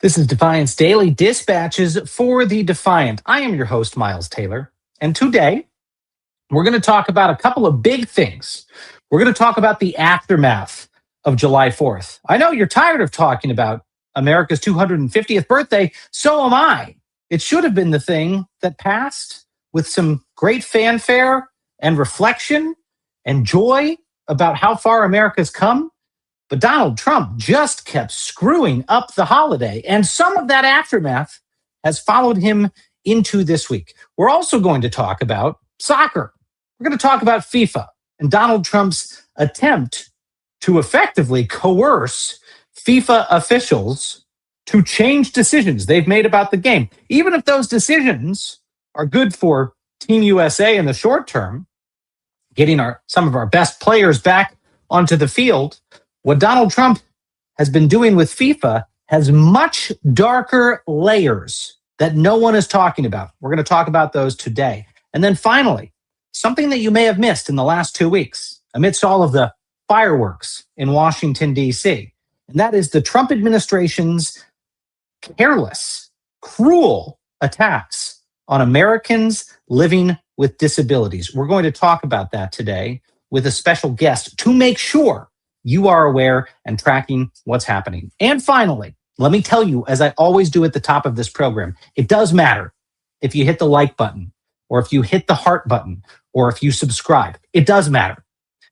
This is Defiance Daily Dispatches for the Defiant. I am your host, Miles Taylor, and today we're going to talk about a couple of big things. We're going to talk about the aftermath of July 4th. I know you're tired of talking about America's 250th birthday. So am I. It should have been the thing that passed with some great fanfare and reflection and joy about how far America's come. But Donald Trump just kept screwing up the holiday, and some of that aftermath has followed him into this week. We're also going to talk about soccer. We're going to talk about FIFA and Donald Trump's attempt to effectively coerce FIFA officials to change decisions they've made about the game. Even if those decisions are good for Team USA in the short term, getting some of our best players back onto the field, what Donald Trump has been doing with FIFA has much darker layers that no one is talking about. We're going to talk about those today. And then finally, something that you may have missed in the last 2 weeks, amidst all of the fireworks in Washington, D.C., and that is the Trump administration's careless, cruel attacks on Americans living with disabilities. We're going to talk about that today with a special guest to make sure you are aware and tracking what's happening. And finally, let me tell you, as I always do at the top of this program, it does matter if you hit the like button or if you hit the heart button or if you subscribe. It does matter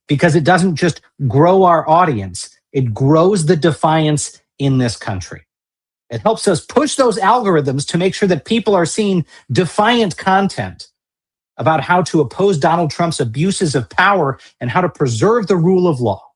because it doesn't just grow our audience, it grows the defiance in this country. It helps us push those algorithms to make sure that people are seeing defiant content about how to oppose Donald Trump's abuses of power and how to preserve the rule of law,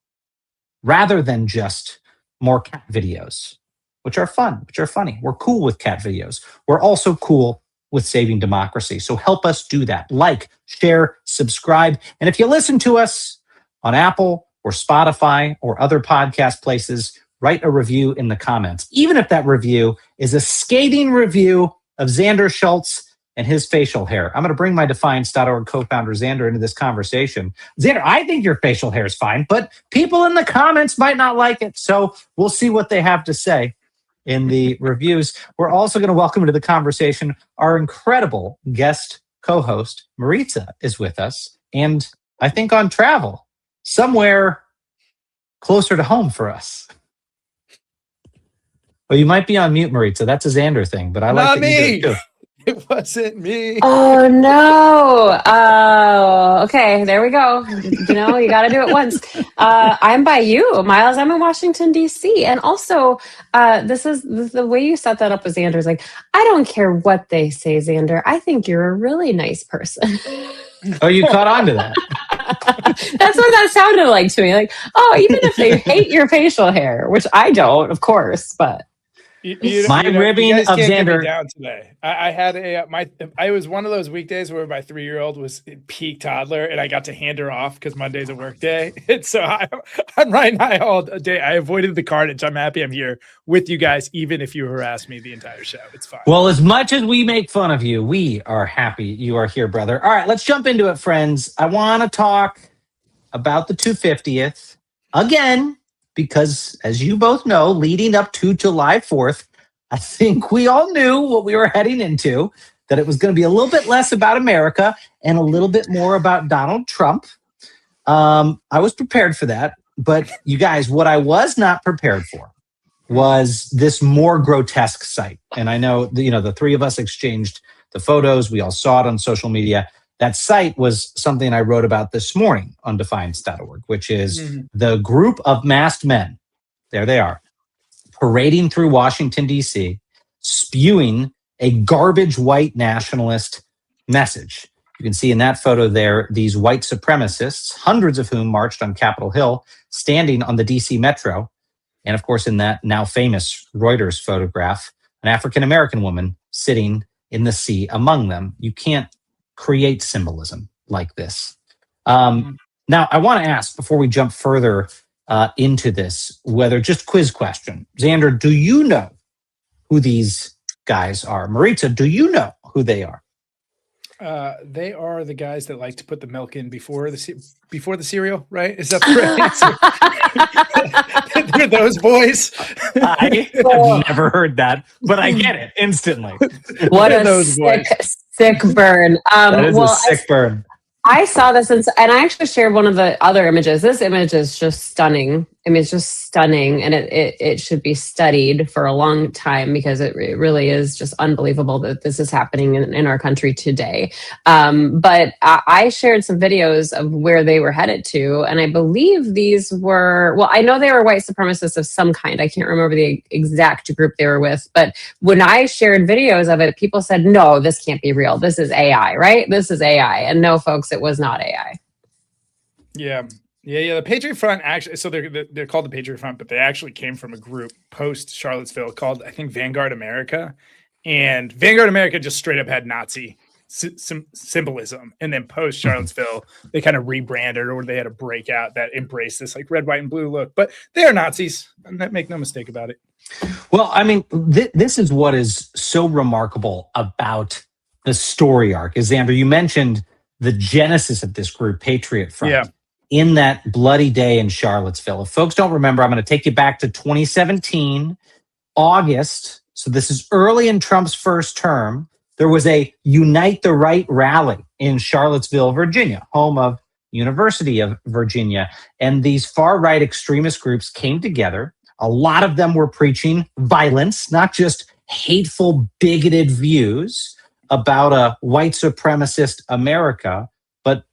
rather than just more cat videos, which are fun, which are funny. We're cool with cat videos. We're also cool with saving democracy. So help us do that. Like, share, subscribe. And if you listen to us on Apple or Spotify or other podcast places, write a review in the comments. Even if that review is a scathing review of Xander Schultz and his facial hair. I'm going to bring my Defiance.org co-founder Xander into this conversation. Xander, I think your facial hair is fine, but people in the comments might not like it. So we'll see what they have to say in the reviews. We're also going to welcome into the conversation our incredible guest co-host, Maritza, is with us. And I think on travel, somewhere closer to home for us. Well, you might be on mute, Maritza. That's a Xander thing, but I like that you do it too. It wasn't me. Oh, no. Oh, okay. There we go. You got to do it once. I'm by you, Miles. I'm in Washington, D.C. And also, this is the way you set that up with Xander is like, I don't care what they say, Xander. I think you're a really nice person. Oh, you caught on to that. That's what that sounded like to me. Like, oh, even if they hate your facial hair, which I don't, of course, but. My ribbing of Xander down today. I had I was one of those weekdays where my 3-year-old was peak toddler, and I got to hand her off because Monday's a work day. And so I'm riding high all day. I avoided the carnage. I'm happy I'm here with you guys, even if you harass me the entire show. It's fine. Well, as much as we make fun of you, we are happy you are here, brother. All right, let's jump into it, friends. I want to talk about the 250th again. Because as you both know, leading up to July 4th, I think we all knew what we were heading into, that it was going to be a little bit less about America and a little bit more about Donald Trump. I was prepared for that. But you guys, what I was not prepared for was this more grotesque site. And I know, the three of us exchanged the photos. We all saw it on social media. That site was something I wrote about this morning on Defiance.org, which is the group of masked men. There they are, parading through Washington, D.C., spewing a garbage white nationalist message. You can see in that photo there, these white supremacists, hundreds of whom marched on Capitol Hill, standing on the D.C. Metro. And of course, in that now famous Reuters photograph, an African-American woman sitting in the sea among them. You can't create symbolism like this. Now, I want to ask, before we jump further into this, whether just quiz question. Xander, do you know who these guys are? Maritza, do you know who they are? They are the guys that like to put the milk in before the cereal, right? Is that the right answer? They're those boys. I have never heard that, but I get it instantly. What They're a those boys. sick burn. That is a sick burn. I saw this and I actually shared one of the other images. This image is just stunning. I mean, it's just stunning, and it should be studied for a long time because it really is just unbelievable that this is happening in our country today. But I shared some videos of where they were headed to, and I believe these were, well, I know they were white supremacists of some kind. I can't remember the exact group they were with, but when I shared videos of it, people said, no, this can't be real. This is AI, right? This is AI. And no, folks, it was not AI. Yeah. The Patriot Front actually, so they're called the Patriot Front, but they actually came from a group post Charlottesville called, I think, Vanguard America. And Vanguard America just straight up had Nazi symbolism. And then post Charlottesville, they kind of rebranded, or they had a breakout that embraced this like red, white, and blue look. But they are Nazis, and make no mistake about it. Well, I mean, this is what is so remarkable about the story arc. Is, Xander, you mentioned the genesis of this group, Patriot Front. Yeah. In that bloody day in Charlottesville. If folks don't remember, I'm going to take you back to 2017, August. So this is early in Trump's first term. There was a Unite the Right rally in Charlottesville, Virginia, home of University of Virginia. And these far-right extremist groups came together. A lot of them were preaching violence, not just hateful, bigoted views about a white supremacist America, but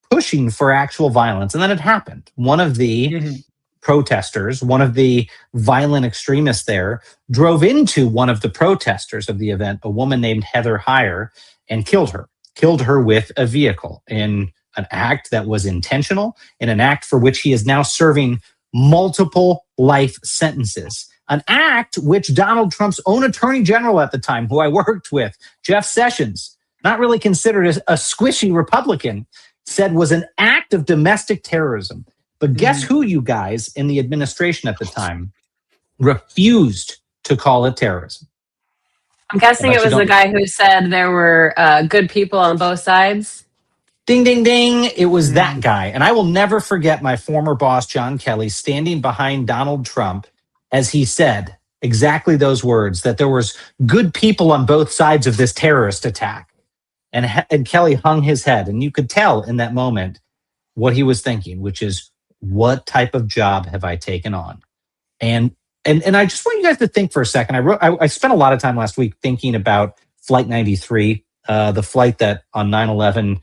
pushing for actual violence. And then it happened. One of the protesters, one of the violent extremists there, drove into one of the protesters of the event, a woman named Heather Heyer, and killed her with a vehicle in an act that was intentional, in an act for which he is now serving multiple life sentences. An act which Donald Trump's own attorney general at the time, who I worked with, Jeff Sessions, not really considered a squishy Republican, said was an act of domestic terrorism. But guess who, you guys in the administration at the time refused to call it terrorism? I'm guessing it was the guy who said there were good people on both sides. Ding, ding, ding. It was that guy. And I will never forget my former boss, John Kelly, standing behind Donald Trump as he said exactly those words, that there was good people on both sides of this terrorist attack. And Kelly hung his head, and you could tell in that moment what he was thinking, which is, what type of job have I taken on? And I just want you guys to think for a second. I spent a lot of time last week thinking about Flight 93, the flight that on 9/11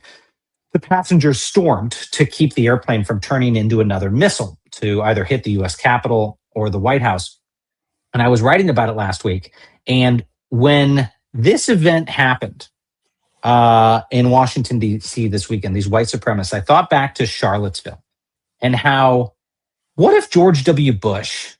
the passengers stormed to keep the airplane from turning into another missile to either hit the U.S. Capitol or the White House. And I was writing about it last week. And when this event happened, in Washington, D.C. this weekend, these white supremacists, I thought back to Charlottesville and how, what if George W. Bush,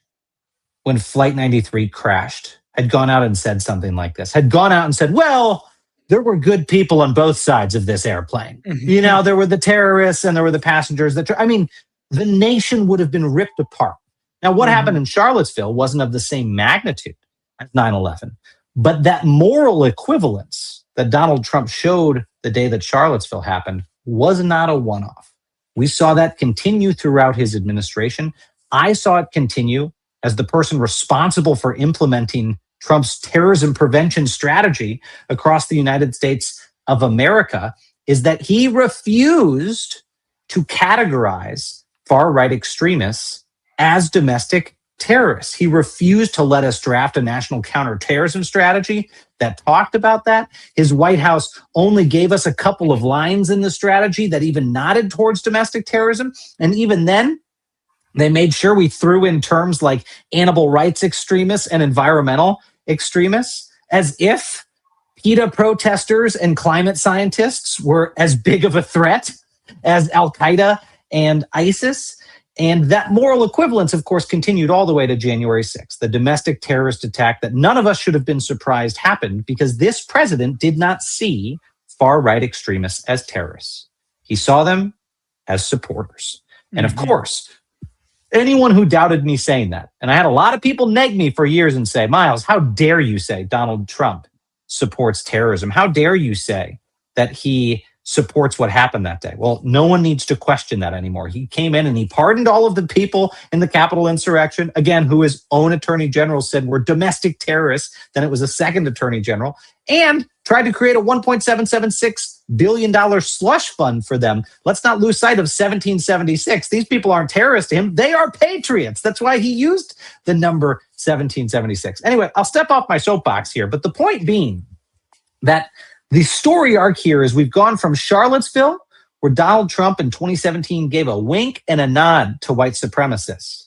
when Flight 93 crashed, had gone out and said something like this, had gone out and said, well, there were good people on both sides of this airplane. You know, there were the terrorists and there were the passengers. I mean, the nation would have been ripped apart. Now, what happened in Charlottesville wasn't of the same magnitude as 9/11, but that moral equivalence that Donald Trump showed the day that Charlottesville happened was not a one-off. We saw that continue throughout his administration. I saw it continue as the person responsible for implementing Trump's terrorism prevention strategy across the United States of America, is that he refused to categorize far-right extremists as domestic terrorists. He refused to let us draft a national counterterrorism strategy that talked about that. His White House only gave us a couple of lines in the strategy that even nodded towards domestic terrorism. And even then, they made sure we threw in terms like animal rights extremists and environmental extremists, as if PETA protesters and climate scientists were as big of a threat as Al-Qaeda and ISIS. And that moral equivalence, of course, continued all the way to January 6th, the domestic terrorist attack that none of us should have been surprised happened because this president did not see far-right extremists as terrorists. He saw them as supporters. And of course, anyone who doubted me saying that, and I had a lot of people neg me for years and say, Miles, how dare you say Donald Trump supports terrorism? How dare you say that he supports what happened that day. Well, no one needs to question that anymore. He came in and he pardoned all of the people in the Capitol insurrection, again, who his own attorney general said were domestic terrorists. Then it was a second attorney general, and tried to create a $1.776 billion slush fund for them. Let's not lose sight of 1776. These people aren't terrorists to him. They are patriots. That's why he used the number 1776. Anyway, I'll step off my soapbox here, but the point being that the story arc here is we've gone from Charlottesville, where Donald Trump in 2017 gave a wink and a nod to white supremacists,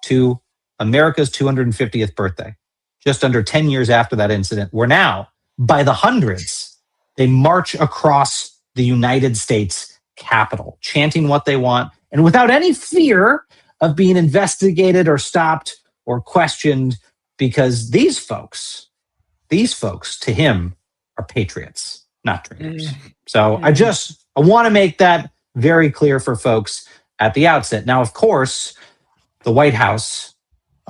to America's 250th birthday. Just under 10 years after that incident, where now, by the hundreds, they march across the United States Capitol, chanting what they want, and without any fear of being investigated or stopped or questioned, because these folks, to him, are patriots, not traitors. So I want to make that very clear for folks at the outset. Now, of course, the White House,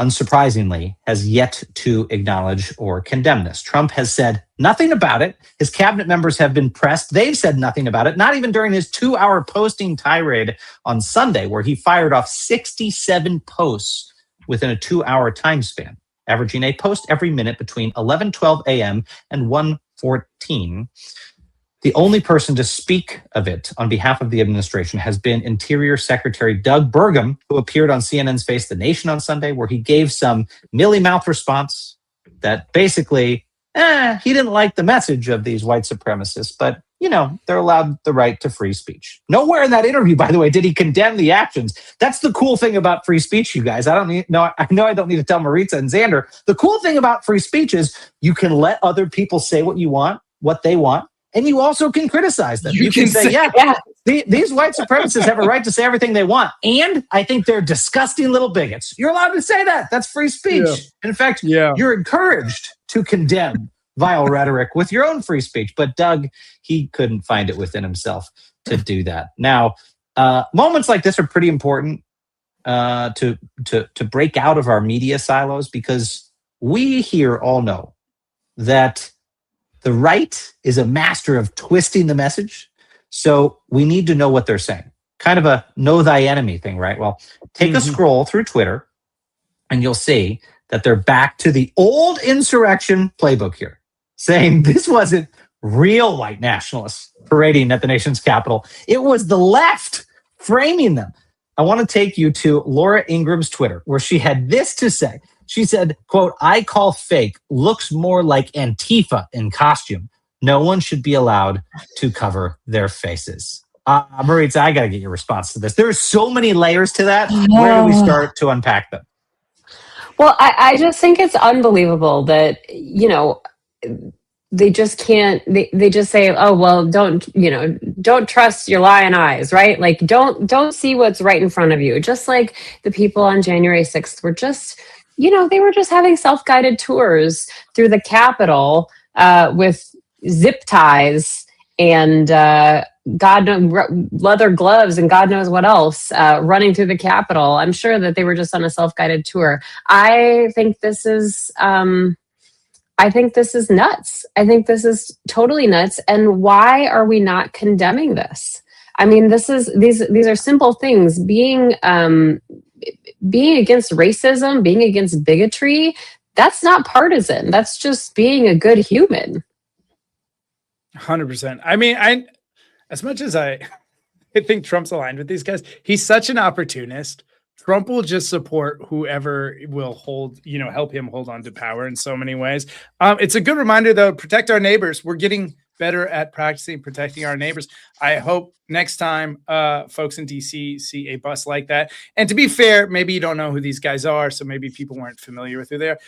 unsurprisingly, has yet to acknowledge or condemn this. Trump has said nothing about it. His cabinet members have been pressed. They've said nothing about it, not even during his 2-hour posting tirade on Sunday, where he fired off 67 posts within a 2-hour time span, averaging a post every minute between 11:12 a.m. and 1:14. The only person to speak of it on behalf of the administration has been Interior Secretary Doug Burgum, who appeared on CNN's Face the Nation on Sunday, where he gave some mealy-mouthed response that basically, he didn't like the message of these white supremacists, but, they're allowed the right to free speech. Nowhere in that interview, by the way, did he condemn the actions. That's the cool thing about free speech, you guys. I know I don't need to tell Maritza and Xander. The cool thing about free speech is you can let other people say what you want, what they want, and you also can criticize them. You can say, these white supremacists have a right to say everything they want, and I think they're disgusting little bigots. You're allowed to say that. That's free speech. Yeah. In fact, you're encouraged to condemn vile rhetoric with your own free speech. But Doug, he couldn't find it within himself to do that. Now, moments like this are pretty important to break out of our media silos, because we here all know that the right is a master of twisting the message. So we need to know what they're saying. Kind of a know thy enemy thing, right? Well, take a scroll through Twitter and you'll see that they're back to the old insurrection playbook here, saying this wasn't real white nationalists parading at the nation's capital. It was the left framing them. I want to take you to Laura Ingram's Twitter, where she had this to say. She said, quote, "I call fake looks more like Antifa in costume. No one should be allowed to cover their faces." Maritza, I got to get your response to this. There are so many layers to that. Where do we start to unpack them? Well, I just think it's unbelievable that, they just can't, they just say, oh, well, don't trust your lying eyes, right? Like, don't see what's right in front of you. Just like the people on January 6th were just, they were just having self-guided tours through the Capitol with zip ties and leather gloves and God knows what else running through the Capitol. I'm sure that they were just on a self-guided tour. I think this is nuts. I think this is totally nuts. And why are we not condemning this? I mean, these are simple things. Being against racism, being against bigotry, that's not partisan. That's just being a good human. 100%. I mean, as much as I think Trump's aligned with these guys, he's such an opportunist. Trump will just support whoever will help him hold on to power in so many ways. It's a good reminder, though, protect our neighbors. We're getting better at practicing protecting our neighbors. I hope next time folks in DC see a bus like that. And to be fair, maybe you don't know who these guys are, so maybe people weren't familiar with who they are.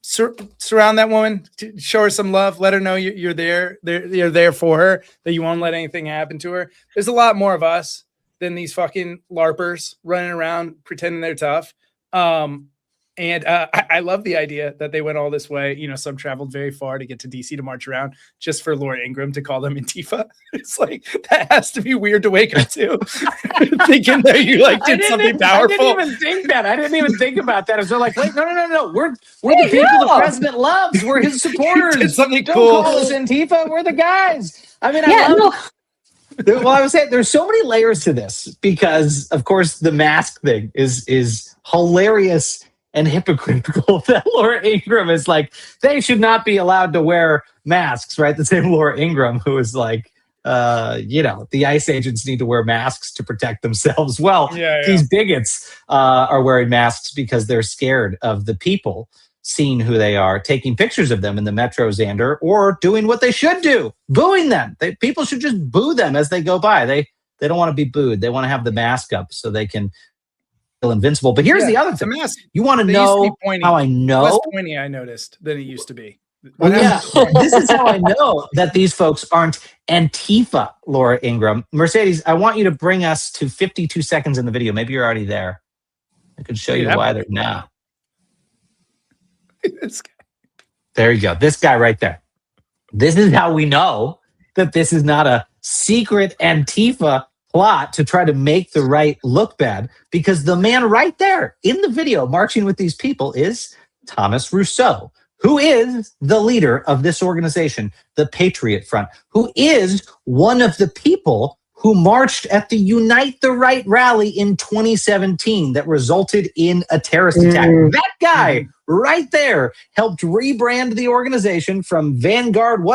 Surround that woman, show her some love, let her know you're there. You're there for her, that you won't let anything happen to her. There's a lot more of us than these fucking LARPers running around pretending they're tough. And I love the idea that they went all this way. Some traveled very far to get to DC to march around just for Laura Ingraham to call them Antifa. It's like, that has to be weird to wake up to. Thinking that you did something powerful. I didn't even think that. I didn't even think about that. As they're like, wait, no. We're the people the president loves. We're his supporters. Did something Don't cool. call us Antifa. We're the guys. I mean, Yeah, no. well, I was saying there's so many layers to this because, of course, the mask thing is hilarious and hypocritical. That Laura Ingraham is like, they should not be allowed to wear masks, right? The same Laura Ingraham who is like, the ICE agents need to wear masks to protect themselves. Well, these bigots are wearing masks because they're scared of the people seeing who they are, taking pictures of them in the metro, Xander, or doing what they should do, booing them. People should just boo them as they go by. They don't want to be booed. They want to have the mask up so they can feel invincible. But here's the other thing. Mask, you want to know how I know? Less pointy, I noticed, than it used to be. Well, this is how I know that these folks aren't Antifa, Laura Ingraham. Mercedes, I want you to bring us to 52 seconds in the video. Maybe you're already there. I could show you why they're not. There you go. This guy right there. This is how we know that this is not a secret Antifa plot to try to make the right look bad, because the man right there in the video marching with these people is Thomas Rousseau, who is the leader of this organization, the Patriot Front, who is one of the people who marched at the Unite the Right rally in 2017 that resulted in a terrorist attack. That guy right there helped rebrand the organization from Vanguard,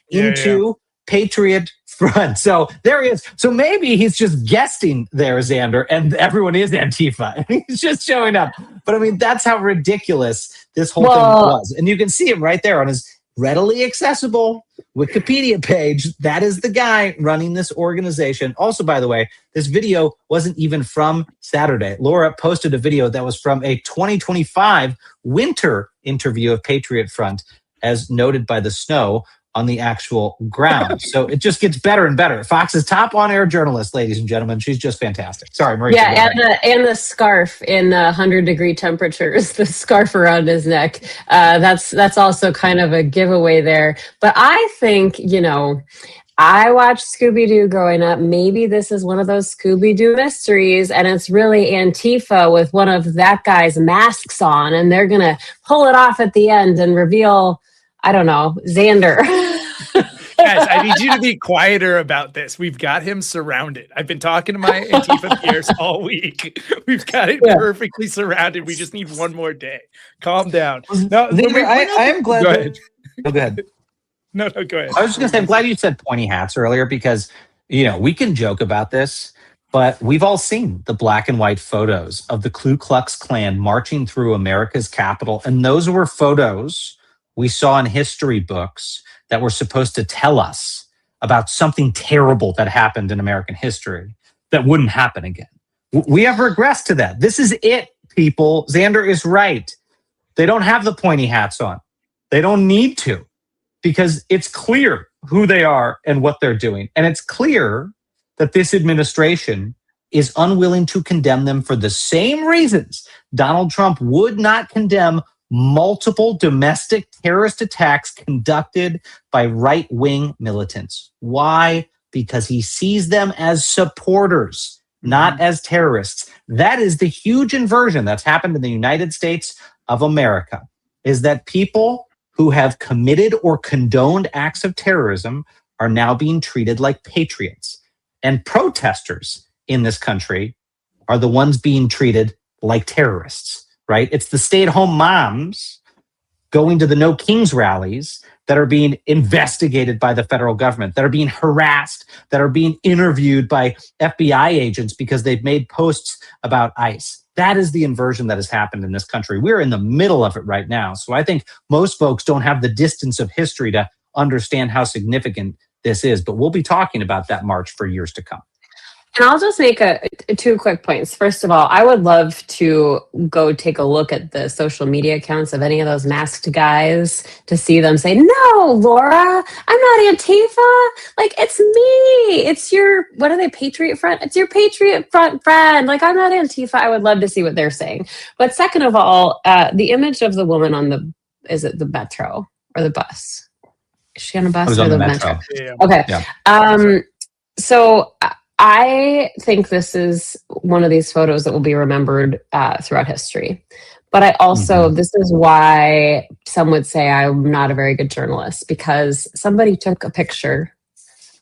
into Patriot Front. So there he is. So maybe he's just guesting there, Xander, and everyone is Antifa. He's just showing up. But I mean, that's how ridiculous this whole thing was. And you can see him right there on his readily accessible Wikipedia page. That is the guy running this organization. Also, by the way, this video wasn't even from Saturday. Laura posted a video that was from a 2025 winter interview of Patriot Front, as noted by the snow on the actual ground. So it just gets better and better. Fox's top on-air journalist, ladies and gentlemen. She's just fantastic. Sorry, Marie. Yeah, and the scarf in 100-degree temperatures, the scarf around his neck. That's also kind of a giveaway there. But I think, I watched Scooby-Doo growing up. Maybe this is one of those Scooby-Doo mysteries, and it's really Antifa with one of that guy's masks on, and they're going to pull it off at the end and reveal, I don't know, Xander. Guys, I need you to be quieter about this. We've got him surrounded. I've been talking to my Antifa peers all week. We've got it perfectly surrounded. We just need one more day. Calm down. No, Xander, I am glad. Go ahead. Go ahead. No, go ahead. I was just going to say, I'm glad you said pointy hats earlier because, we can joke about this, but we've all seen the black and white photos of the Ku Klux Klan marching through America's capital. And those were photos we saw in history books that were supposed to tell us about something terrible that happened in American history that wouldn't happen again. We have regressed to that. This is it, people. Xander is right. They don't have the pointy hats on. They don't need to, because it's clear who they are and what they're doing. And it's clear that this administration is unwilling to condemn them for the same reasons Donald Trump would not condemn multiple domestic terrorist attacks conducted by right-wing militants. Why? Because he sees them as supporters, not as terrorists. That is the huge inversion that's happened in the United States of America, is that people who have committed or condoned acts of terrorism are now being treated like patriots. And protesters in this country are the ones being treated like terrorists. Right? It's the stay-at-home moms going to the No Kings rallies that are being investigated by the federal government, that are being harassed, that are being interviewed by FBI agents because they've made posts about ICE. That is the inversion that has happened in this country. We're in the middle of it right now. So I think most folks don't have the distance of history to understand how significant this is. But we'll be talking about that march for years to come. And I'll just make two quick points. First of all, I would love to go take a look at the social media accounts of any of those masked guys to see them say, "No, Laura, I'm not Antifa. Like, it's me. It's your, what are they, Patriot Front? It's your Patriot Front friend. Like, I'm not Antifa." I would love to see what they're saying. But second of all, the image of the woman on is it the metro or the bus? Is she on a bus or the metro? Yeah. Okay. Yeah. So I think this is one of these photos that will be remembered throughout history. But I also, this is why some would say I'm not a very good journalist, because somebody took a picture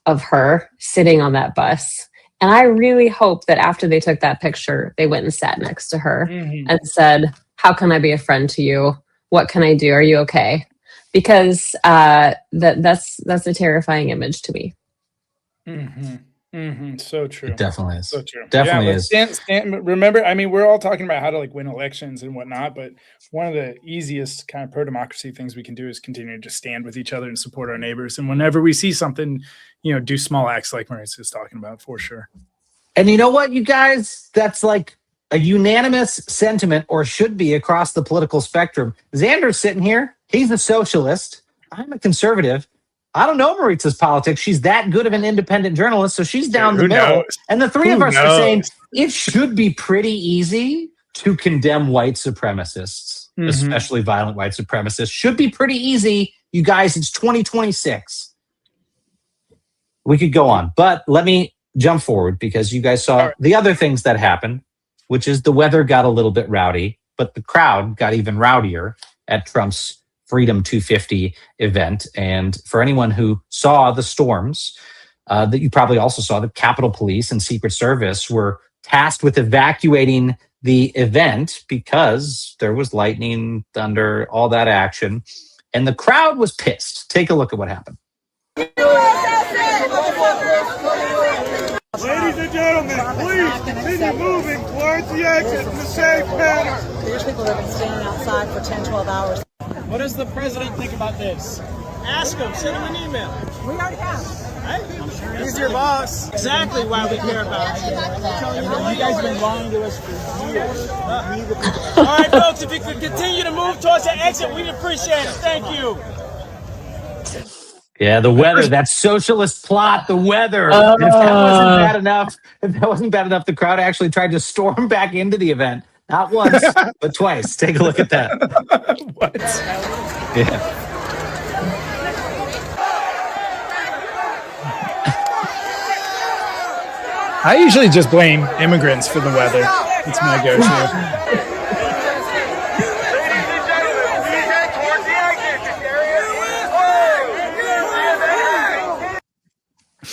of her sitting on that bus. And I really hope that after they took that picture, they went and sat next to her and said, how can I be a friend to you? What can I do? Are you okay? Because that's a terrifying image to me. So true. It definitely is. So true. Definitely is. Remember, I mean, we're all talking about how to like win elections and whatnot, but one of the easiest kind of pro-democracy things we can do is continue to just stand with each other and support our neighbors. And whenever we see something, do small acts like Maurice is talking about, for sure. And you know what, you guys? That's like a unanimous sentiment, or should be, across the political spectrum. Xander's sitting here. He's a socialist. I'm a conservative. I don't know Maritza's politics. She's that good of an independent journalist, so she's down the middle. Knows? And the three of us are saying it should be pretty easy to condemn white supremacists, especially violent white supremacists. Should be pretty easy. You guys, it's 2026. We could go on, but let me jump forward because you guys saw the other things that happened, which is the weather got a little bit rowdy, but the crowd got even rowdier at Trump's Freedom 250 event. And for anyone who saw the storms, that you probably also saw, the Capitol Police and Secret Service were tasked with evacuating the event because there was lightning, thunder, all that action. And the crowd was pissed. Take a look at what happened. Ladies and gentlemen, please continue moving towards the exit in a safe manner. There's people that have been standing outside for 10, 12 hours. What does the president think about this? Ask him. Send him an email. We already have. Right? I'm sure he's your boss. Exactly why we care about it. You guys have been lying to us for years. All right, folks, if you could continue to move towards the exit, we'd appreciate it. Thank you. Yeah, the weather, that socialist plot, the weather. And if that wasn't bad enough, the crowd actually tried to storm back into the event. Not once, but twice. Take a look at that. What? Yeah. I usually just blame immigrants for the weather. It's my go-to.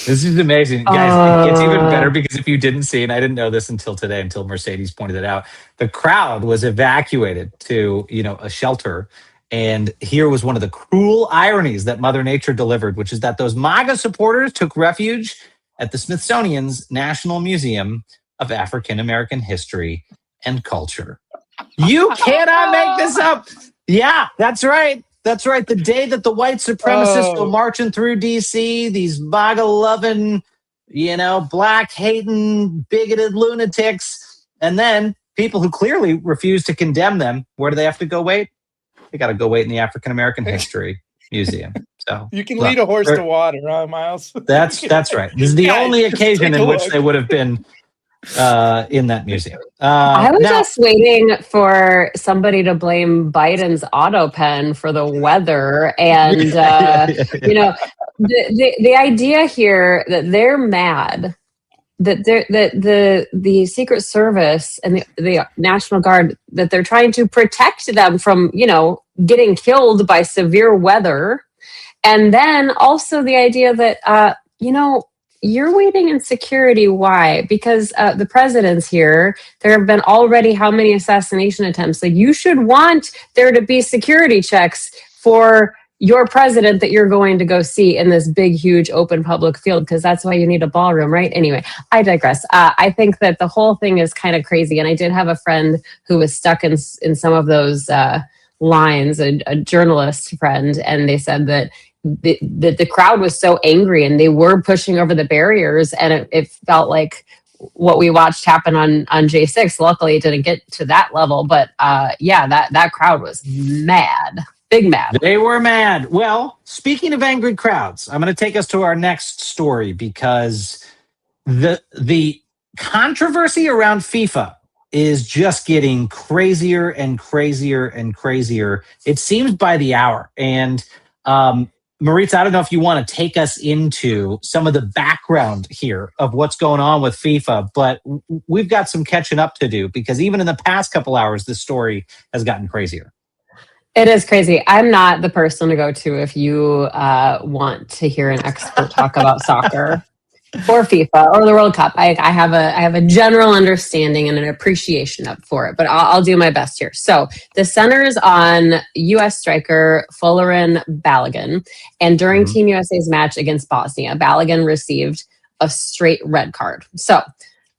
This is amazing. Guys, it gets even better because if you didn't see, and I didn't know this until today, until Mercedes pointed it out, the crowd was evacuated to, a shelter. And here was one of the cruel ironies that Mother Nature delivered, which is that those MAGA supporters took refuge at the Smithsonian's National Museum of African American History and Culture. You cannot make this up. Yeah, that's right. That's right. The day that the white supremacists go marching through D.C., these MAGA-loving, black-hating, bigoted lunatics, and then people who clearly refuse to condemn them, where do they have to go wait? They got to go wait in the African American History Museum. So you can lead a horse to water, huh, Miles? That's right. This is the only occasion in which they would have been in that museum. I was just waiting for somebody to blame Biden's auto pen for the weather, and the idea here that they're mad that the Secret Service and the National Guard, that they're trying to protect them from getting killed by severe weather, and then also the idea that you're waiting in security. Why? Because the president's here. There have been already how many assassination attempts? Like, you should want there to be security checks for your president that you're going to go see in this big, huge, open public field, because that's why you need a ballroom, right? Anyway, I digress. I think that the whole thing is kind of crazy. And I did have a friend who was stuck in some of those lines, a journalist friend, and they said that the crowd was so angry and they were pushing over the barriers, and it felt like what we watched happen on J6. Luckily, it didn't get to that level, but that crowd was mad, big mad. They were mad. Well, speaking of angry crowds, I'm going to take us to our next story, because the controversy around FIFA is just getting crazier and crazier and crazier. It seems by the hour. And Maritza, I don't know if you want to take us into some of the background here of what's going on with FIFA, but we've got some catching up to do, because even in the past couple hours, this story has gotten crazier. It is crazy. I'm not the person to go to if you want to hear an expert talk about soccer or FIFA or the World Cup. I have a general understanding and an appreciation up for it, but I'll do my best here. So the centers on U.S. striker Folarin Balogun, and during Team USA's match against Bosnia, Balogun received a straight red card. So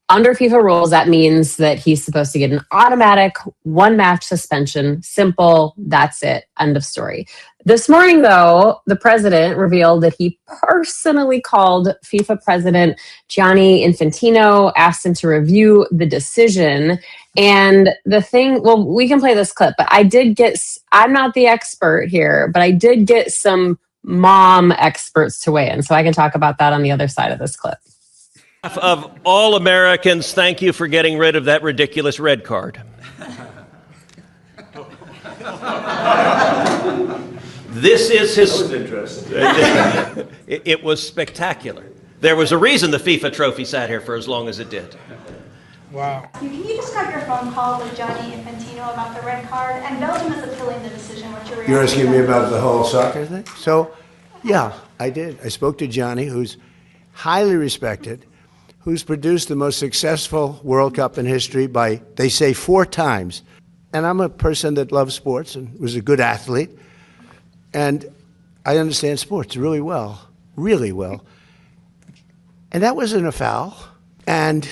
under FIFA rules, that means that he's supposed to get an automatic one-match suspension. Simple, that's it, end of story. This morning, though, the president revealed that he personally called FIFA president Gianni Infantino, asked him to review the decision. And the thing, well, we can play this clip, but I'm not the expert here, but I did get some mom experts to weigh in. So I can talk about that on the other side of this clip. Of all Americans, thank you for getting rid of that ridiculous red card. This is his. That was interesting. It was spectacular. There was a reason the FIFA trophy sat here for as long as it did. Wow. Can you describe your phone call with Gianni Infantino about the red card? And Belgium is appealing the decision. What's your reaction? You're asking me about the whole soccer thing? So, yeah, I did. I spoke to Gianni, who's highly respected, who's produced the most successful World Cup in history by, they say, 4 times. And I'm a person that loves sports and was a good athlete. And I understand sports really well, really well. And that wasn't a foul. And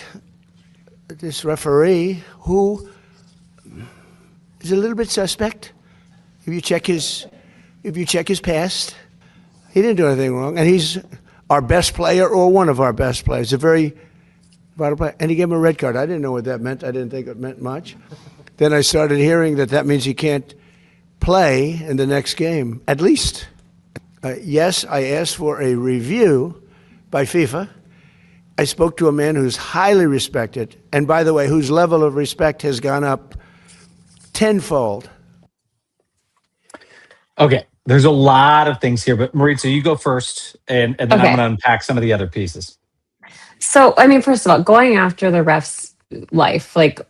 this referee, who is a little bit suspect, if you check his past, he didn't do anything wrong. And he's our best player or one of our best players, a very vital player. And he gave him a red card. I didn't know what that meant. I didn't think it meant much. Then I started hearing that means he can't play in the next game, at least. Yes, I asked for a review by FIFA. I spoke to a man who's highly respected, and by the way, whose level of respect has gone up tenfold. Okay, there's a lot of things here, but Maritza, you go first, and then I'm going to unpack some of the other pieces. So, I mean, first of all, going after the ref's life, like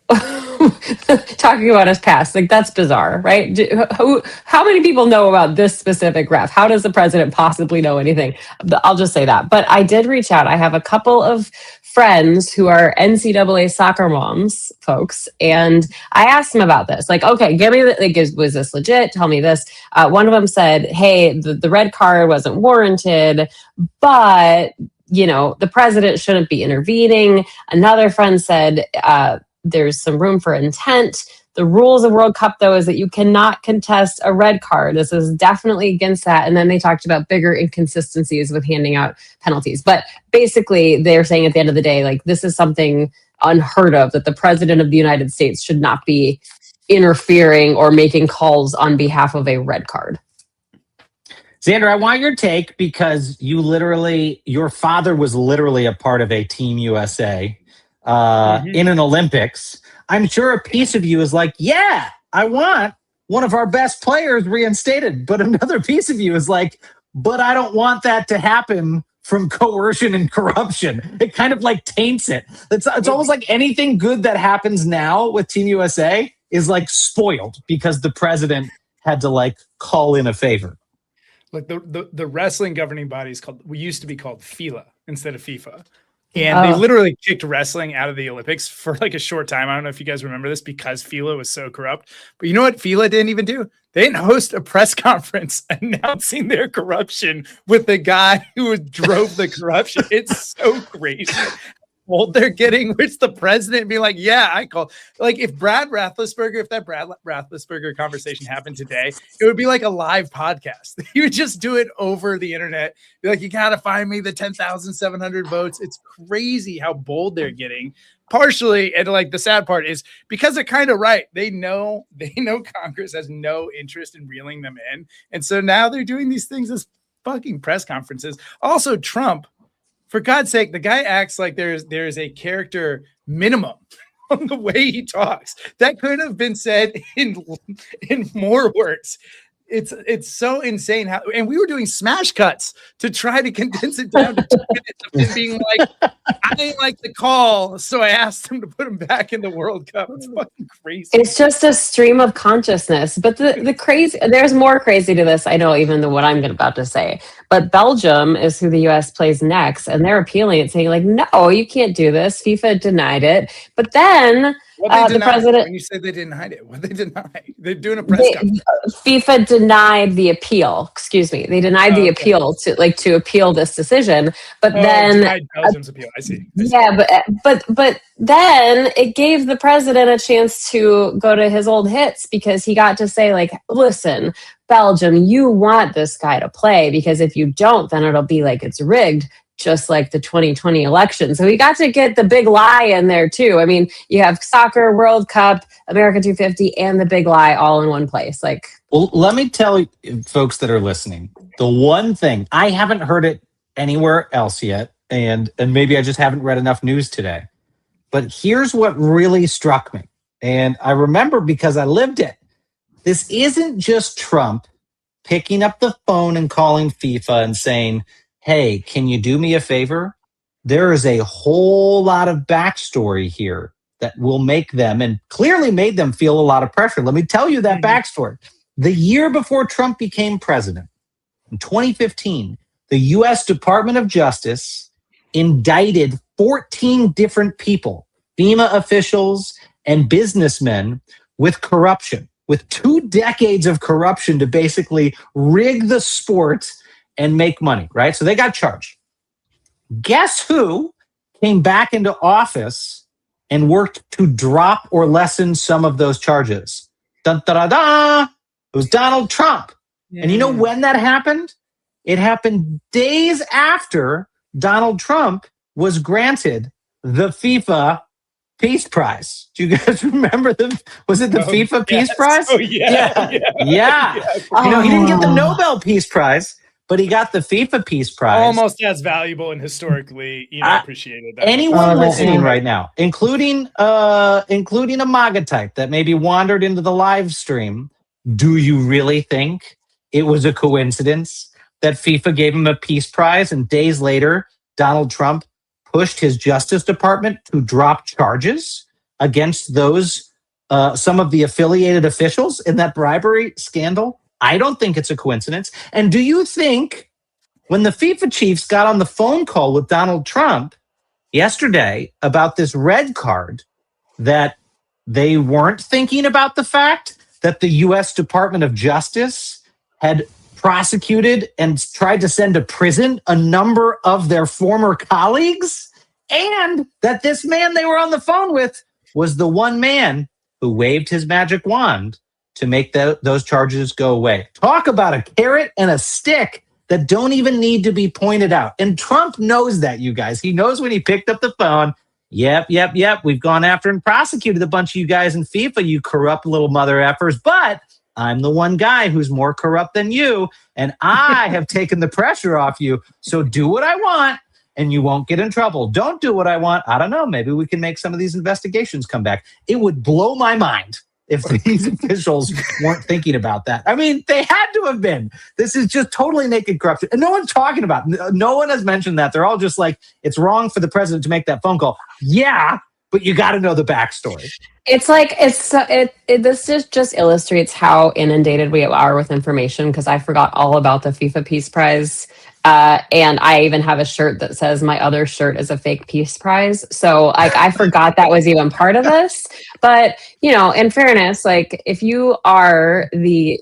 talking about his past, like that's bizarre, right? How many people know about this specific ref? How does the president possibly know anything? I'll just say that. But I did reach out. I have a couple of friends who are NCAA soccer moms folks, and I asked them about this. Like, okay, give me was this legit? Tell me this. One of them said, hey, the red card wasn't warranted, but the president shouldn't be intervening. Another friend said there's some room for intent. The rules of World Cup, though, is that you cannot contest a red card. This is definitely against that. And then they talked about bigger inconsistencies with handing out penalties. But basically, they're saying at the end of the day, like, this is something unheard of, that the president of the United States should not be interfering or making calls on behalf of a red card. Xander, I want your take because your father was literally a part of a Team USA in an Olympics. I'm sure a piece of you is like, yeah, I want one of our best players reinstated. But another piece of you is like, but I don't want that to happen from coercion and corruption. It kind of like taints it. It's almost like anything good that happens now with Team USA is like spoiled because the president had to like call in a favor. Like the wrestling governing body used to be called FILA instead of FIFA. And they literally kicked wrestling out of the Olympics for like a short time. I don't know if you guys remember this because FILA was so corrupt. But you know what FILA didn't even do? They didn't host a press conference announcing their corruption with the guy who drove the corruption. It's so crazy. Old they're getting, which the president being like, yeah, I call. Like if that Brad Rathlisberger conversation happened today, it would be like a live podcast. He would just do it over the internet. Be like, you gotta find me the 10,700 votes. It's crazy how bold they're getting. Partially, and like the sad part is because they're kind of right. They know Congress has no interest in reeling them in, and so now they're doing these things as fucking press conferences. Also, Trump. For God's sake, the guy acts like there's a character minimum on the way he talks. That could have been said in more words. It's so insane how, and we were doing smash cuts to try to condense it down to 2 minutes of him being like, I didn't like the call, so I asked him to put him back in the World Cup. It's fucking crazy. It's just a stream of consciousness. But the crazy, there's more crazy to this, I know, even than what I'm about to say. But Belgium is who the US plays next, and they're appealing it, saying like, no, you can't do this. FIFA denied it. But then the president, when you said they didn't hide it, what they denied? They're doing a press conference. FIFA denied the appeal. Excuse me, they denied the appeal to appeal this decision. But then denied Belgium's appeal. I see. Yeah, but then it gave the president a chance to go to his old hits, because he got to say like, listen, Belgium, you want this guy to play, because if you don't, then it'll be like it's rigged, just like the 2020 election. So he got to get the big lie in there too. I mean, you have soccer, World Cup, America 250, and the big lie all in one place. Like, well, let me tell you, folks that are listening, the one thing, I haven't heard it anywhere else yet, and maybe I just haven't read enough news today, but here's what really struck me. And I remember because I lived it. This isn't just Trump picking up the phone and calling FIFA and saying, hey, can you do me a favor? There is a whole lot of backstory here that will make them, and clearly made them, feel a lot of pressure. Let me tell you that backstory. The year before Trump became president, in 2015, the U.S. Department of Justice indicted 14 different people, FEMA officials and businessmen, with corruption, with 2 decades of corruption to basically rig the sport and make money, right? So they got charged. Guess who came back into office and worked to drop or lessen some of those charges? Dun, da, da, da. It was Donald Trump. Yeah. And you know when that happened? It happened days after Donald Trump was granted the FIFA Peace Prize. Do you guys remember was it the FIFA Peace Prize? Oh, yeah. You know, he didn't get the Nobel Peace Prize, but he got the FIFA Peace Prize. Almost as valuable and historically, appreciated. That anyone listening right now, including a MAGA type that maybe wandered into the live stream, do you really think it was a coincidence that FIFA gave him a Peace Prize and days later, Donald Trump pushed his Justice Department to drop charges against those, some of the affiliated officials in that bribery scandal? I don't think it's a coincidence. And do you think when the FIFA chiefs got on the phone call with Donald Trump yesterday about this red card, that they weren't thinking about the fact that the U.S. Department of Justice had prosecuted and tried to send to prison a number of their former colleagues, and that this man they were on the phone with was the one man who waved his magic wand to make those charges go away? Talk about a carrot and a stick that don't even need to be pointed out. And Trump knows that, you guys. He knows when he picked up the phone, yep, we've gone after and prosecuted a bunch of you guys in FIFA, you corrupt little mother effers, but I'm the one guy who's more corrupt than you, and I have taken the pressure off you, so do what I want, and you won't get in trouble. Don't do what I want. I don't know. Maybe we can make some of these investigations come back. It would blow my mind if these officials weren't thinking about that. I mean, they had to have been. This is just totally naked corruption. And no one's talking about it. No one has mentioned that. They're all just like, it's wrong for the president to make that phone call. Yeah, but you got to know the backstory. It's like, this just illustrates how inundated we are with information, because I forgot all about the FIFA Peace Prize. And I even have a shirt that says my other shirt is a fake Peace Prize. So like, I forgot that was even part of this. But, you know, in fairness, like if you are the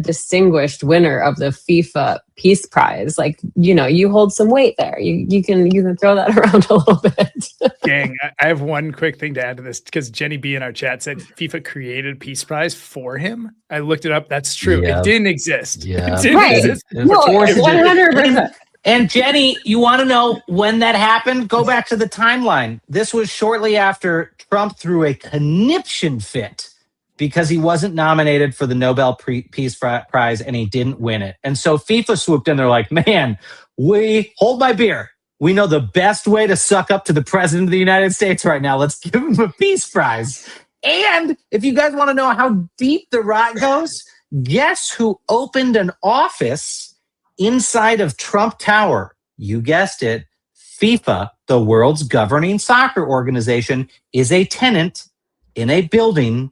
distinguished winner of the FIFA Peace Prize, like, you know, you hold some weight there. You can throw that around a little bit. Gang, I have one quick thing to add to this, because Jenny B in our chat said FIFA created Peace Prize for him. I looked it up. That's true. Yeah. It didn't exist. Yeah. It didn't exist. No, 100%. And Jenny, you want to know when that happened? Go back to the timeline. This was shortly after Trump threw a conniption fit because he wasn't nominated for the Nobel Peace Prize and he didn't win it. And so FIFA swooped in. They're like, man, hold my beer. We know the best way to suck up to the president of the United States right now. Let's give him a Peace Prize. And if you guys want to know how deep the rot goes, guess who opened an office inside of Trump Tower? You guessed it. FIFA, the world's governing soccer organization, is a tenant in a building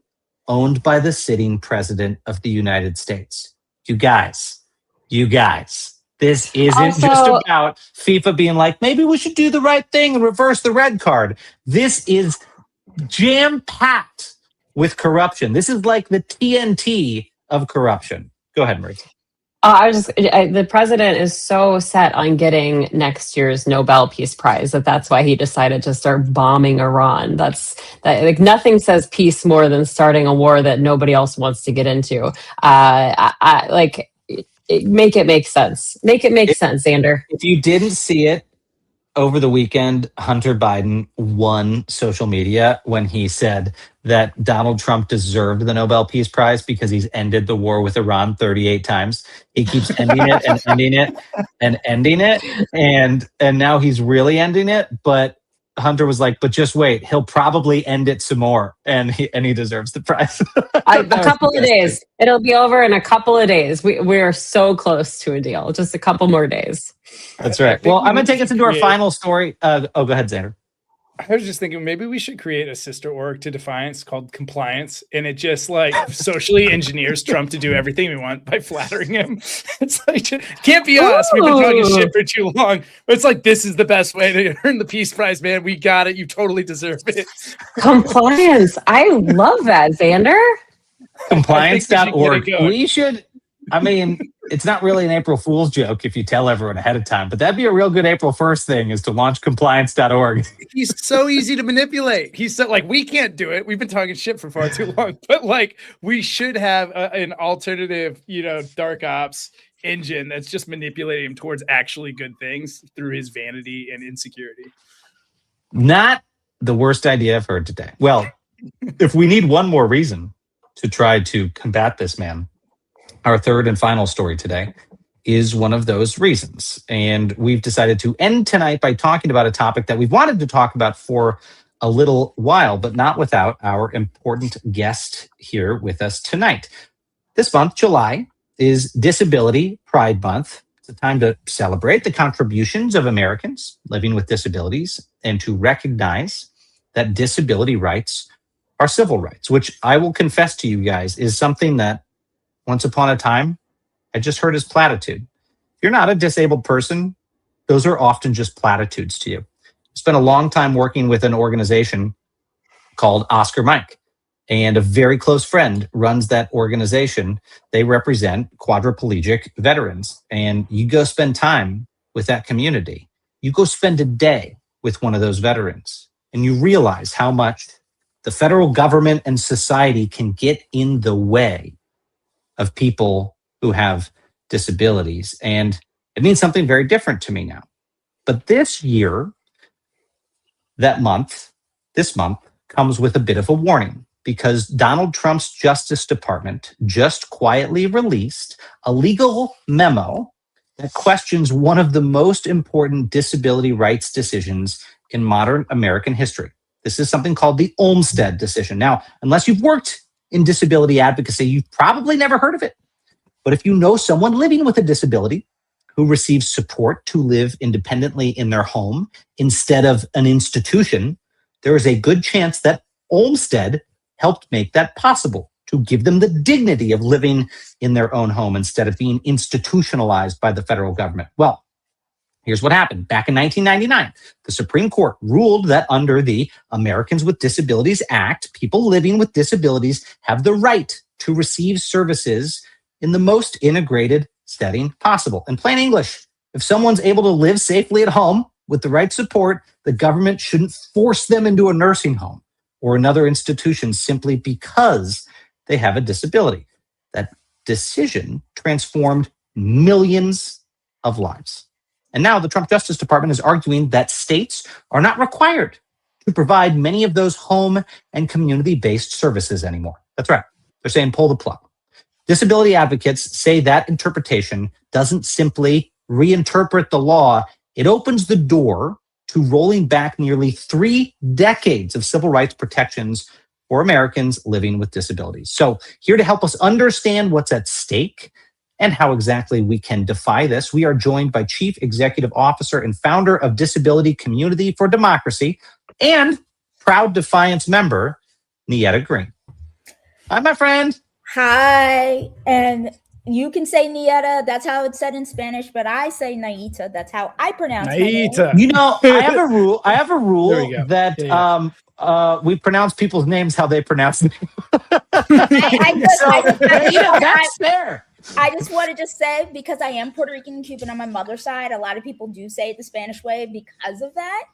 owned by the sitting president of the United States. You guys, this isn't just about FIFA being like, maybe we should do the right thing and reverse the red card. This is jam-packed with corruption. This is like the TNT of corruption. Go ahead, Marie. The president is so set on getting next year's Nobel Peace Prize that's why he decided to start bombing Iran. Like nothing says peace more than starting a war that nobody else wants to get into. Make it make sense. Make it make sense, Xander. If you didn't see it over the weekend, Hunter Biden won social media when he said that Donald Trump deserved the Nobel Peace Prize because he's ended the war with Iran 38 times. He keeps ending it and ending it and ending it. And now he's really ending it. But Hunter was like, but just wait, he'll probably end it some more. And he deserves the prize. A couple of days. It'll be over in a couple of days. We're so close to a deal. Just a couple more days. That's right. Well, I'm going to take us into our final story. Go ahead, Xander. I was just thinking maybe we should create a sister org to Defiance called Compliance, and it just like socially engineers Trump to do everything we want by flattering him. It's like, can't be us. We've been talking shit for too long. But it's like, this is the best way to earn the Peace Prize, man. We got it. You totally deserve it. Compliance. I love that, Xander. Compliance.org. We should, I mean, it's not really an April Fool's joke if you tell everyone ahead of time, but that'd be a real good April 1st thing is to launch compliance.org. He's so easy to manipulate. He's so like, we can't do it. We've been talking shit for far too long, but like we should have an alternative, dark ops engine that's just manipulating him towards actually good things through his vanity and insecurity. Not the worst idea I've heard today. Well, if we need one more reason to try to combat this man, our third and final story today is one of those reasons. And we've decided to end tonight by talking about a topic that we've wanted to talk about for a little while, but not without our important guest here with us tonight. This month, July, is Disability Pride Month. It's a time to celebrate the contributions of Americans living with disabilities and to recognize that disability rights are civil rights, which I will confess to you guys is something that once upon a time, I just heard as platitude. If you're not a disabled person, those are often just platitudes to you. I spent a long time working with an organization called Oscar Mike, and a very close friend runs that organization. They represent quadriplegic veterans, and you go spend time with that community. You go spend a day with one of those veterans, and you realize how much the federal government and society can get in the way of people who have disabilities. And it means something very different to me now. But this month comes with a bit of a warning because Donald Trump's Justice Department just quietly released a legal memo that questions one of the most important disability rights decisions in modern American history. This is something called the Olmstead decision. Now, unless you've worked in disability advocacy, you've probably never heard of it. But if you know someone living with a disability who receives support to live independently in their home instead of an institution, there is a good chance that Olmstead helped make that possible, to give them the dignity of living in their own home instead of being institutionalized by the federal government. Well, here's what happened. Back in 1999, the Supreme Court ruled that under the Americans with Disabilities Act, people living with disabilities have the right to receive services in the most integrated setting possible. In plain English, if someone's able to live safely at home with the right support, the government shouldn't force them into a nursing home or another institution simply because they have a disability. That decision transformed millions of lives. And now the Trump Justice Department is arguing that states are not required to provide many of those home and community-based services anymore. That's right. They're saying pull the plug. Disability advocates say that interpretation doesn't simply reinterpret the law. It opens the door to rolling back nearly 3 decades of civil rights protections for Americans living with disabilities. So here to help us understand what's at stake and how exactly we can defy this, we are joined by Chief Executive Officer and founder of Disability Community for Democracy and proud Defiance member, Nieta Green. Hi, my friend. Hi. And you can say Nieta, that's how it's said in Spanish, but I say Naita, that's how I pronounce Naita. You know, I have a rule There we go. that we pronounce people's names how they pronounce them. That's fair. I just wanted to say, because I am Puerto Rican and Cuban on my mother's side, a lot of people do say it the Spanish way because of that.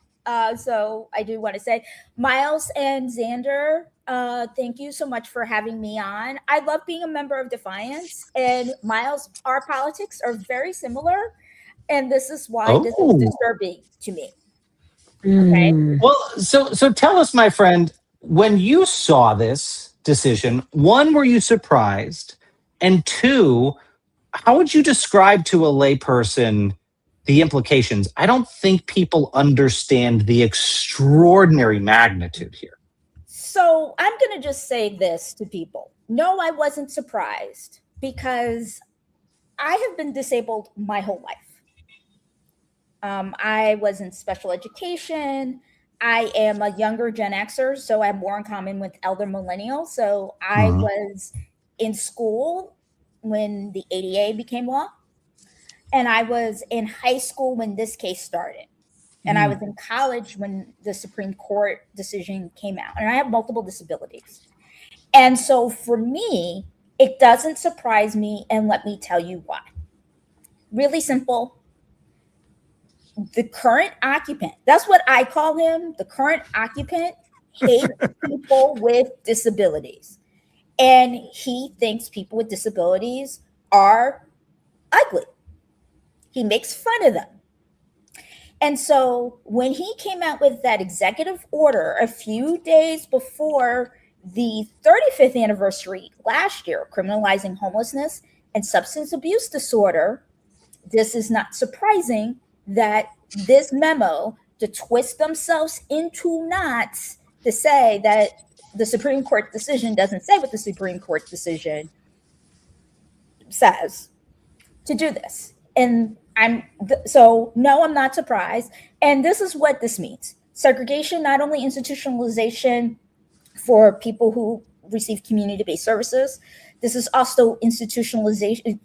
So I do want to say, Miles and Xander, thank you so much for having me on. I love being a member of Defiance, and Miles, our politics are very similar, and this is why this is disturbing to me. Okay. Well, so tell us, my friend, when you saw this decision, one, were you surprised? And two, how would you describe to a layperson the implications? I don't think people understand the extraordinary magnitude here. So I'm going to just say this to people. No, I wasn't surprised because I have been disabled my whole life. I was in special education. I am a younger Gen Xer, so I have more in common with elder millennials. So I was in school when the ADA became law. And I was in high school when this case started. And I was in college when the Supreme Court decision came out. And I have multiple disabilities. And so for me, it doesn't surprise me. And let me tell you why. Really simple. The current occupant, that's what I call him, the current occupant, hates people with disabilities. And he thinks people with disabilities are ugly. He makes fun of them. And so when he came out with that executive order a few days before the 35th anniversary last year, criminalizing homelessness and substance abuse disorder, this is not surprising that this memo to twist themselves into knots to say that the Supreme Court decision doesn't say what the Supreme Court decision says to do this. And no, I'm not surprised. And this is what this means. Segregation, not only institutionalization for people who receive community-based services, this is also institutionalization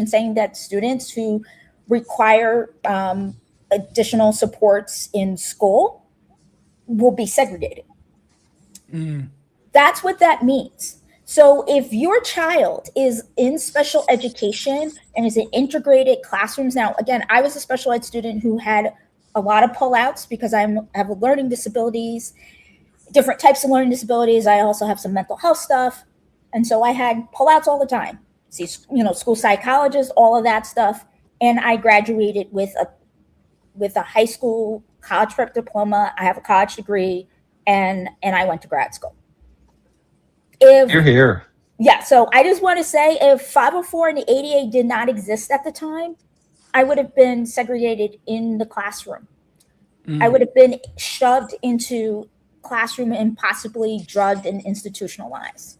saying that students who require additional supports in school will be segregated. That's what that means. So if your child is in special education and is in integrated classrooms, now, again, I was a special ed student who had a lot of pullouts because I have learning disabilities, different types of learning disabilities. I also have some mental health stuff. And so I had pullouts all the time. See, school psychologists, all of that stuff. And I graduated with a high school college prep diploma. I have a college degree, and I went to grad school. You're here. Yeah, so I just want to say, if 504 and the ADA did not exist at the time, I would have been segregated in the classroom. I would have been shoved into classroom and possibly drugged and institutionalized.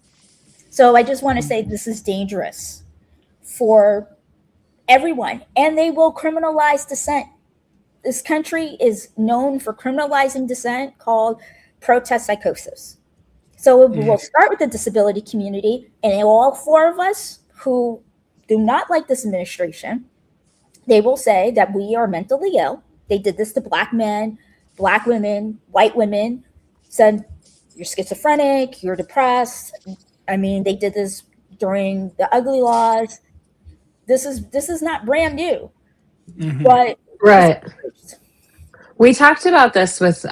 So I just want to say this is dangerous for everyone, and they will criminalize dissent. This country is known for criminalizing dissent, called protest psychosis. So we'll start with the disability community, and all four of us who do not like this administration, they will say that we are mentally ill. They did this to Black men, Black women, white women, said you're schizophrenic, you're depressed. I mean, they did this during the ugly laws. This is not brand new, but right. We talked about this with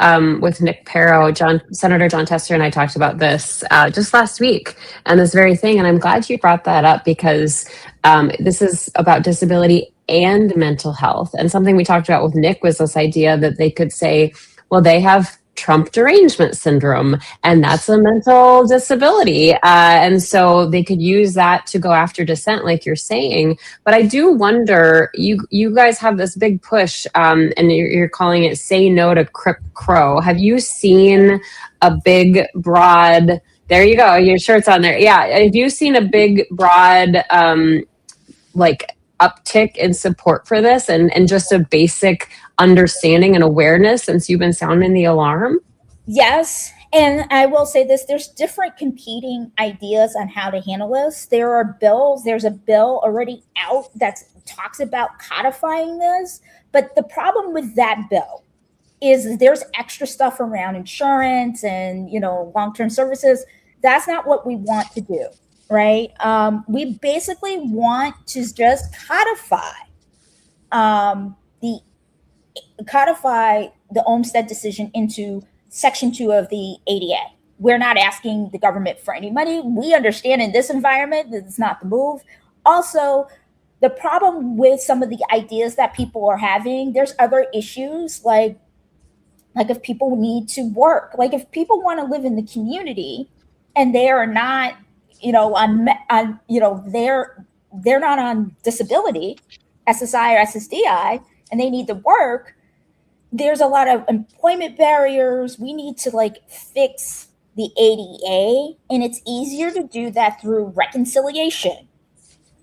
Nick Perro. Senator John Tester and I talked about this just last week, and this very thing. And I'm glad you brought that up because this is about disability and mental health. And something we talked about with Nick was this idea that they could say, well, they have Trump derangement syndrome, and that's a mental disability. And so they could use that to go after dissent, like you're saying. But I do wonder, you guys have this big push, and you're calling it "Say No to Crip Crow." Have you seen a big, broad? There you go. Your shirt's on there. Yeah. Have you seen a big, broad, like uptick in support for this, and just a basic understanding and awareness since you've been sounding the alarm? Yes. And I will say this, there's different competing ideas on how to handle this. There are bills, there's a bill already out that talks about codifying this. But the problem with that bill is there's extra stuff around insurance and, long-term services. That's not what we want to do, right? We basically want to just codify the Olmstead decision into Section 2 of the ADA. We're not asking the government for any money. We understand in this environment that it's not the move. Also, the problem with some of the ideas that people are having, there's other issues like if people need to work, like if people want to live in the community and they are not, they're not on disability, SSI or SSDI, and they need to work. There's a lot of employment barriers. We need to fix the ADA, and it's easier to do that through reconciliation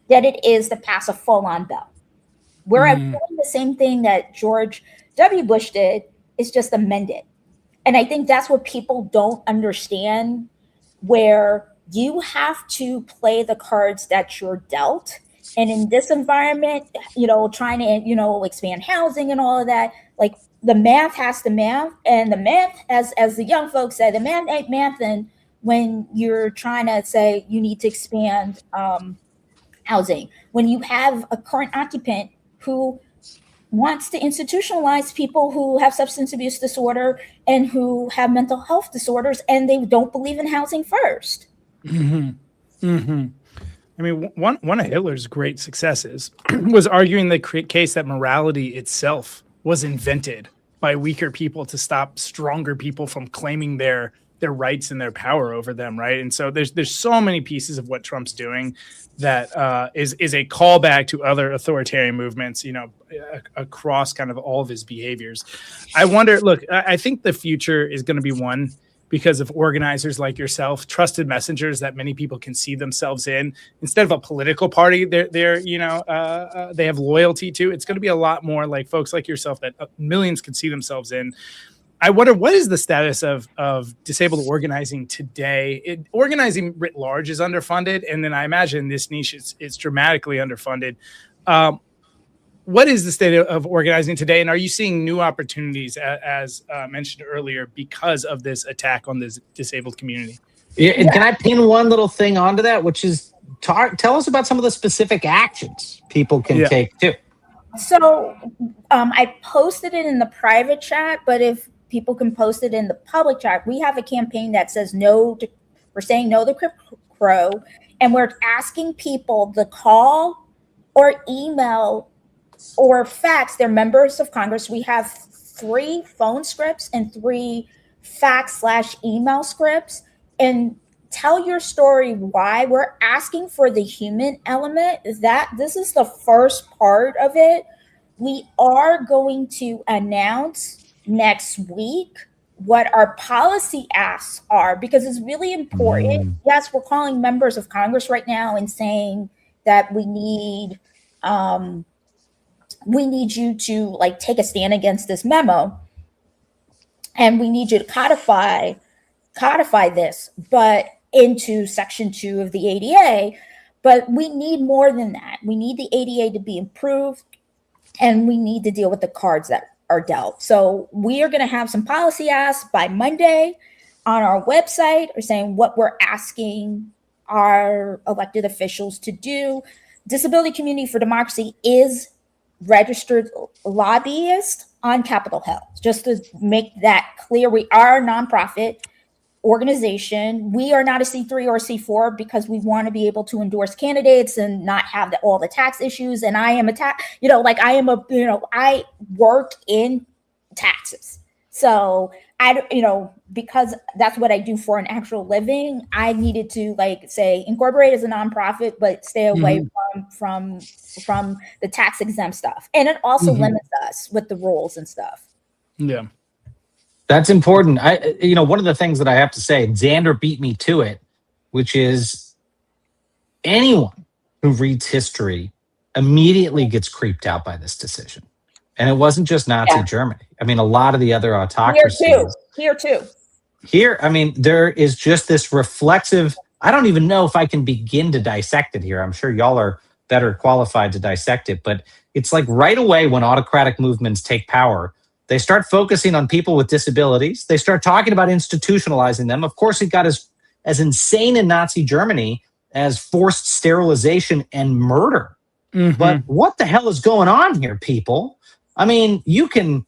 than it is to pass a full-on bill. We're doing the same thing that George W. Bush did, is just amend it. And I think that's what people don't understand, where you have to play the cards that you're dealt. And in this environment, trying to, expand housing and all of that, the math has to math, and the math, as the young folks say, the math ain't mathing when you're trying to say you need to expand housing. When you have a current occupant who wants to institutionalize people who have substance abuse disorder and who have mental health disorders, and they don't believe in housing first. Mm-hmm. Mm-hmm. I mean, one of Hitler's great successes was arguing the case that morality itself was invented by weaker people to stop stronger people from claiming their rights and their power over them, right? And so there's so many pieces of what Trump's doing that is a callback to other authoritarian movements, across kind of all of his behaviors. I wonder, look, I think the future is going to be one because of organizers like yourself, trusted messengers that many people can see themselves in. Instead of a political party, they have loyalty to. It's going to be a lot more like folks like yourself that millions can see themselves in. I wonder, what is the status of disabled organizing today? Organizing writ large is underfunded, and then I imagine this niche is dramatically underfunded. What is the state of organizing today, and are you seeing new opportunities, as mentioned earlier, because of this attack on the disabled community? Yeah, and can I pin one little thing onto that, which is tell us about some of the specific actions people can take too. So I posted it in the private chat, but if people can post it in the public chat, we have a campaign that says we're saying no to Crip Crow, and we're asking people to call or email or fax their members of Congress. We have 3 phone scripts and 3 fax/email scripts, and tell your story why. We're asking for the human element. This is the first part of it. We are going to announce next week what our policy asks are, because it's really important. Yes, we're calling members of Congress right now and saying that we need you to take a stand against this memo, and we need you to codify this, but into Section 2 of the ADA. But we need more than that. We need the ADA to be improved, and we need to deal with the cards that are dealt. So we are going to have some policy asks by Monday on our website, or saying what we're asking our elected officials to do. Disability Community for Democracy is registered lobbyist on Capitol Hill. Just to make that clear, we are a nonprofit organization. We are not a C3 or a C4 because we want to be able to endorse candidates and not have all the tax issues. And I am I work in taxes. So because that's what I do for an actual living, I needed to say incorporate as a nonprofit, but stay away from the tax exempt stuff. And it also limits us with the rules and stuff. Yeah. That's important. One of the things that I have to say, Xander beat me to it, which is anyone who reads history immediately gets creeped out by this decision. And it wasn't just Nazi Germany. I mean, a lot of the other autocracies. Here too. Here, I mean, there is just this reflexive. I don't even know if I can begin to dissect it here. I'm sure y'all are better qualified to dissect it. But it's like right away when autocratic movements take power, they start focusing on people with disabilities. They start talking about institutionalizing them. Of course, it got as insane in Nazi Germany as forced sterilization and murder. But what the hell is going on here, people? I mean, you can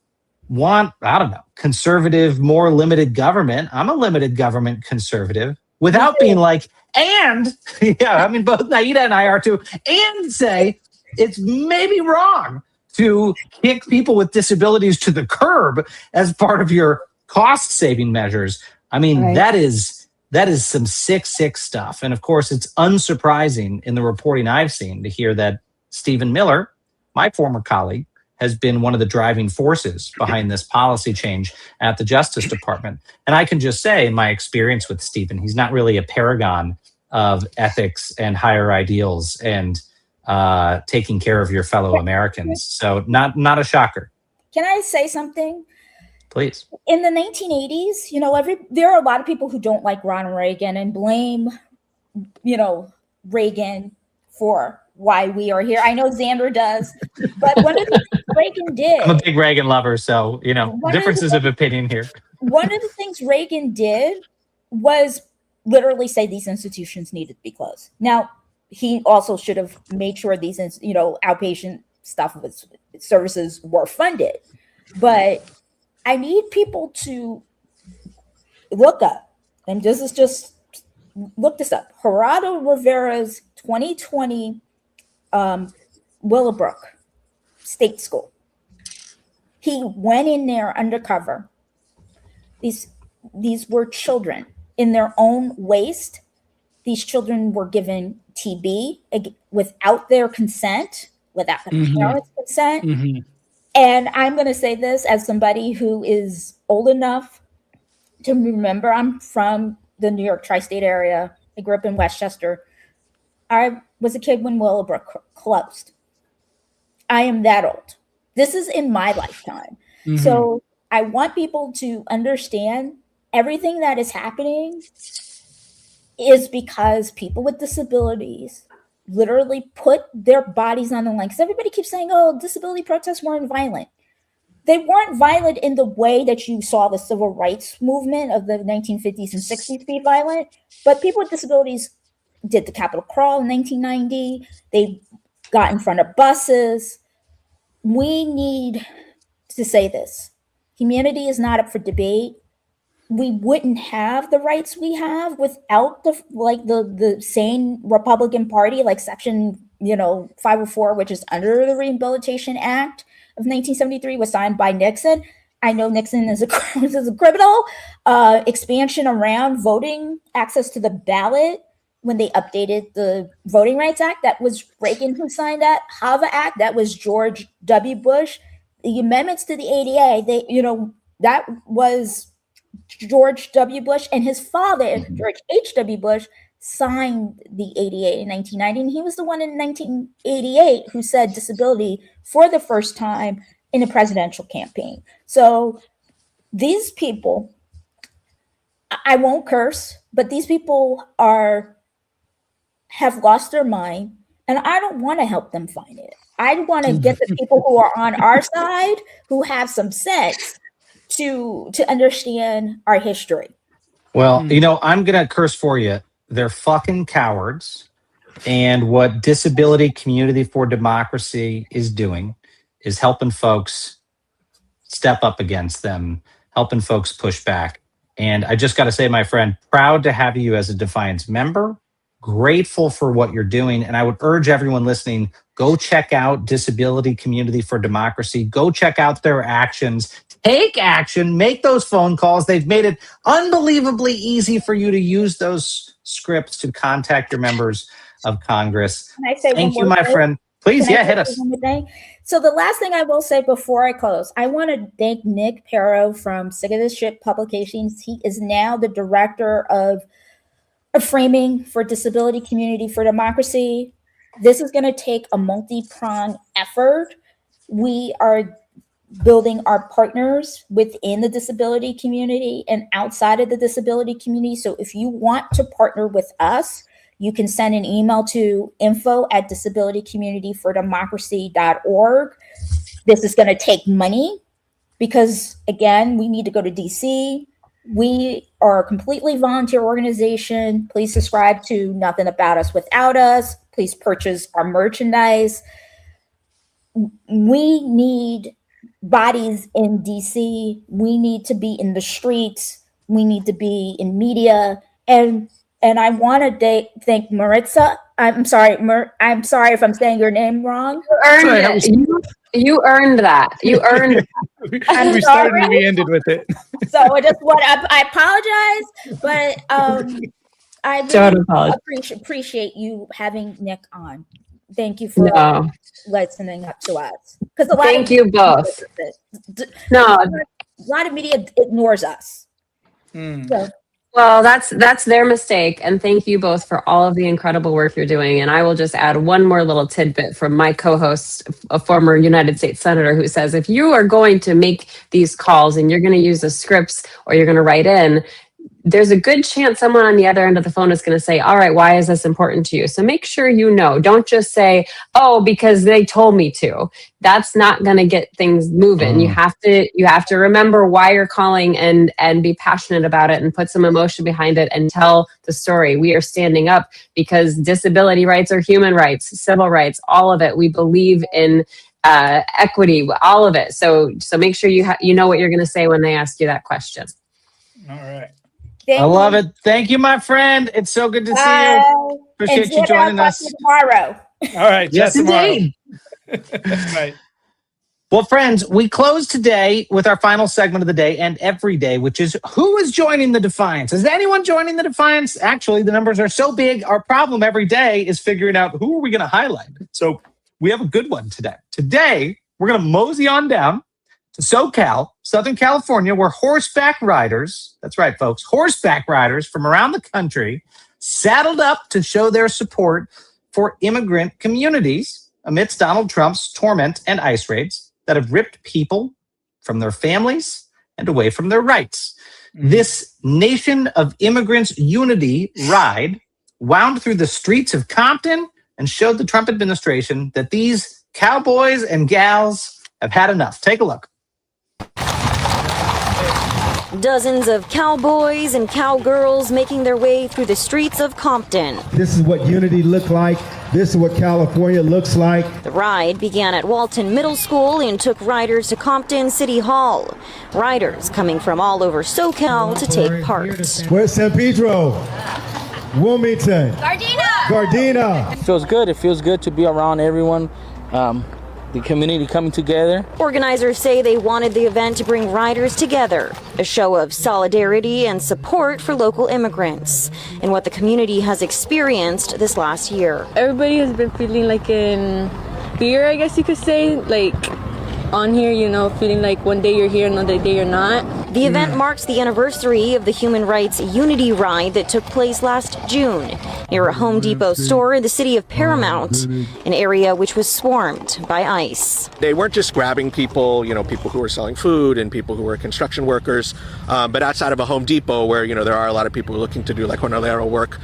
want, I don't know, conservative, more limited government. I'm a limited government conservative without being like, and, I mean, both Naida and I are too, and say it's maybe wrong to kick people with disabilities to the curb as part of your cost-saving measures. I mean, that is some sick stuff. And of course, it's unsurprising in the reporting I've seen to hear that Stephen Miller, my former colleague, has been one of the driving forces behind this policy change at the Justice Department. And I can just say, in my experience with Stephen, he's not really a paragon of ethics and higher ideals and taking care of your fellow Americans. So not a shocker. Can I say something? Please. In the 1980s, there are a lot of people who don't like Ronald Reagan and blame, Reagan for why we are here. I know Xander does, but one of the things Reagan did. I'm a big Reagan lover, so differences of opinion here. One of the things Reagan did was literally say these institutions needed to be closed. Now, he also should have made sure these, outpatient stuff with services were funded. But I need people to look up, and this is just look this up. Gerardo Rivera's 2020 Willowbrook State School. He went in there undercover. These were children in their own waste. These children were given TB without their consent, without the parents' consent. And I'm going to say this as somebody who is old enough to remember. I'm from the New York tri-state area. I grew up in Westchester. I was a kid when Willowbrook closed. I am that old. This is in my lifetime. So I want people to understand everything that is happening is because people with disabilities literally put their bodies on the line. Because everybody keeps saying, oh, disability protests weren't violent. They weren't violent in the way that you saw the civil rights movement of the 1950s and 60s be violent. But people with disabilities did the Capitol Crawl in 1990. They got in front of buses. We need to say this. Humanity is not up for debate. We wouldn't have the rights we have without the sane Republican Party, like Section 504, which is under the Rehabilitation Act of 1973, was signed by Nixon. I know Nixon is a criminal. Expansion around voting, access to the ballot, when they updated the Voting Rights Act, that was Reagan who signed that. HAVA Act, that was George W. Bush. The amendments to the ADA, that was George W. Bush, and his father, George H.W. Bush, signed the ADA in 1990. And he was the one in 1988 who said disability for the first time in a presidential campaign. So these people, I won't curse, but these people have lost their mind, and I don't want to help them find it. I want to get the people who are on our side, who have some sense, to understand our history. Well, I'm going to curse for you. They're fucking cowards. And what Disability Community for Democracy is doing is helping folks step up against them, helping folks push back. And I just got to say, my friend, proud to have you as a Defiance member. grateful for what you're doing. And I would urge everyone listening, go check out Disability Community for Democracy. Go check out their actions. Take action. Make those phone calls. They've made it unbelievably easy for you to use those scripts to contact your members of Congress. Can I say Thank one you, more my thing? friend. Please, Can I yeah, say hit us. one more thing? So the last thing I will say before I close, I want to thank Nick Pero from Sick of This Shit Publications. He is now the director of framing for Disability Community for Democracy. This is going to take a multi-pronged effort. We are building our partners within the disability community and outside of the disability community. So if you want to partner with us, you can send an email to info@disabilitycommunityfordemocracy.org. This is going to take money because, again, we need to go to DC. We are a completely volunteer organization. Please subscribe to Nothing About Us Without Us. Please purchase our merchandise. We need bodies in DC. We need to be in the streets. We need to be in media. And I want to thank Maritza. I'm sorry. I'm sorry if I'm saying your name wrong. You earned it. You earned that. You earned it. We started and we ended with it. So I apologize, but I really appreciate you having Nick on. Thank you for listening up to us. Because thank you both. A lot of media ignores us. So. Well, that's their mistake. And thank you both for all of the incredible work you're doing. And I will just add one more little tidbit from my co-host, a former United States Senator, who says, if you are going to make these calls and you're going to use the scripts or you're going to write in, there's a good chance someone on the other end of the phone is going to say, all right, why is this important to you? So make sure you know. Don't just say, oh, because they told me to. That's not going to get things moving. You have to remember why you're calling and be passionate about it and put some emotion behind it and tell the story. We are standing up because disability rights are human rights, civil rights, all of it. We believe in equity, all of it. So make sure you know what you're going to say when they ask you that question. All right. I love it. Thank you, my friend. It's so good to see you. Appreciate you joining us. Tomorrow. All right. Yes, indeed. Right. Well, friends, we close today with our final segment of the day and every day, which is who is joining the Defiance? Is anyone joining the Defiance? Actually, the numbers are so big. Our problem every day is figuring out who are we going to highlight. So we have a good one today. Today, we're going to mosey on down to SoCal, Southern California, where horseback riders, that's right, folks, horseback riders from around the country saddled up to show their support for immigrant communities amidst Donald Trump's torment and ICE raids that have ripped people from their families and away from their rights. This Nation of Immigrants Unity ride wound through the streets of Compton and showed the Trump administration that these cowboys and gals have had enough. Take a look. Dozens of cowboys and cowgirls making their way through the streets of Compton. This is what unity looked like. This is what California looks like. The ride began at Walton Middle School and took riders to Compton City Hall. Riders coming from all over SoCal to take part. Where's San Pedro? Wilmington. Gardena. It feels good. It feels good to be around everyone. The community coming together. Organizers say they wanted the event to bring riders together, a show of solidarity and support for local immigrants and what the community has experienced this last year. Everybody has been feeling like in fear, I guess you could say, like on here, you know, feeling like one day you're here, another day you're not. The event marks the anniversary of the Human Rights Unity Ride that took place last June near a Home Depot store in the city of Paramount, an area which was swarmed by ICE. They weren't just grabbing people, people who were selling food and people who were construction workers, but outside of a Home Depot where, there are a lot of people looking to do like jornalero work.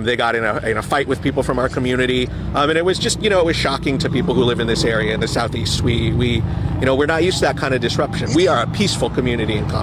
They got in a fight with people from our community, and it was just, it was shocking to people who live in this area in the Southeast. We're not used to that kind of disruption. We are a peaceful community in Compton.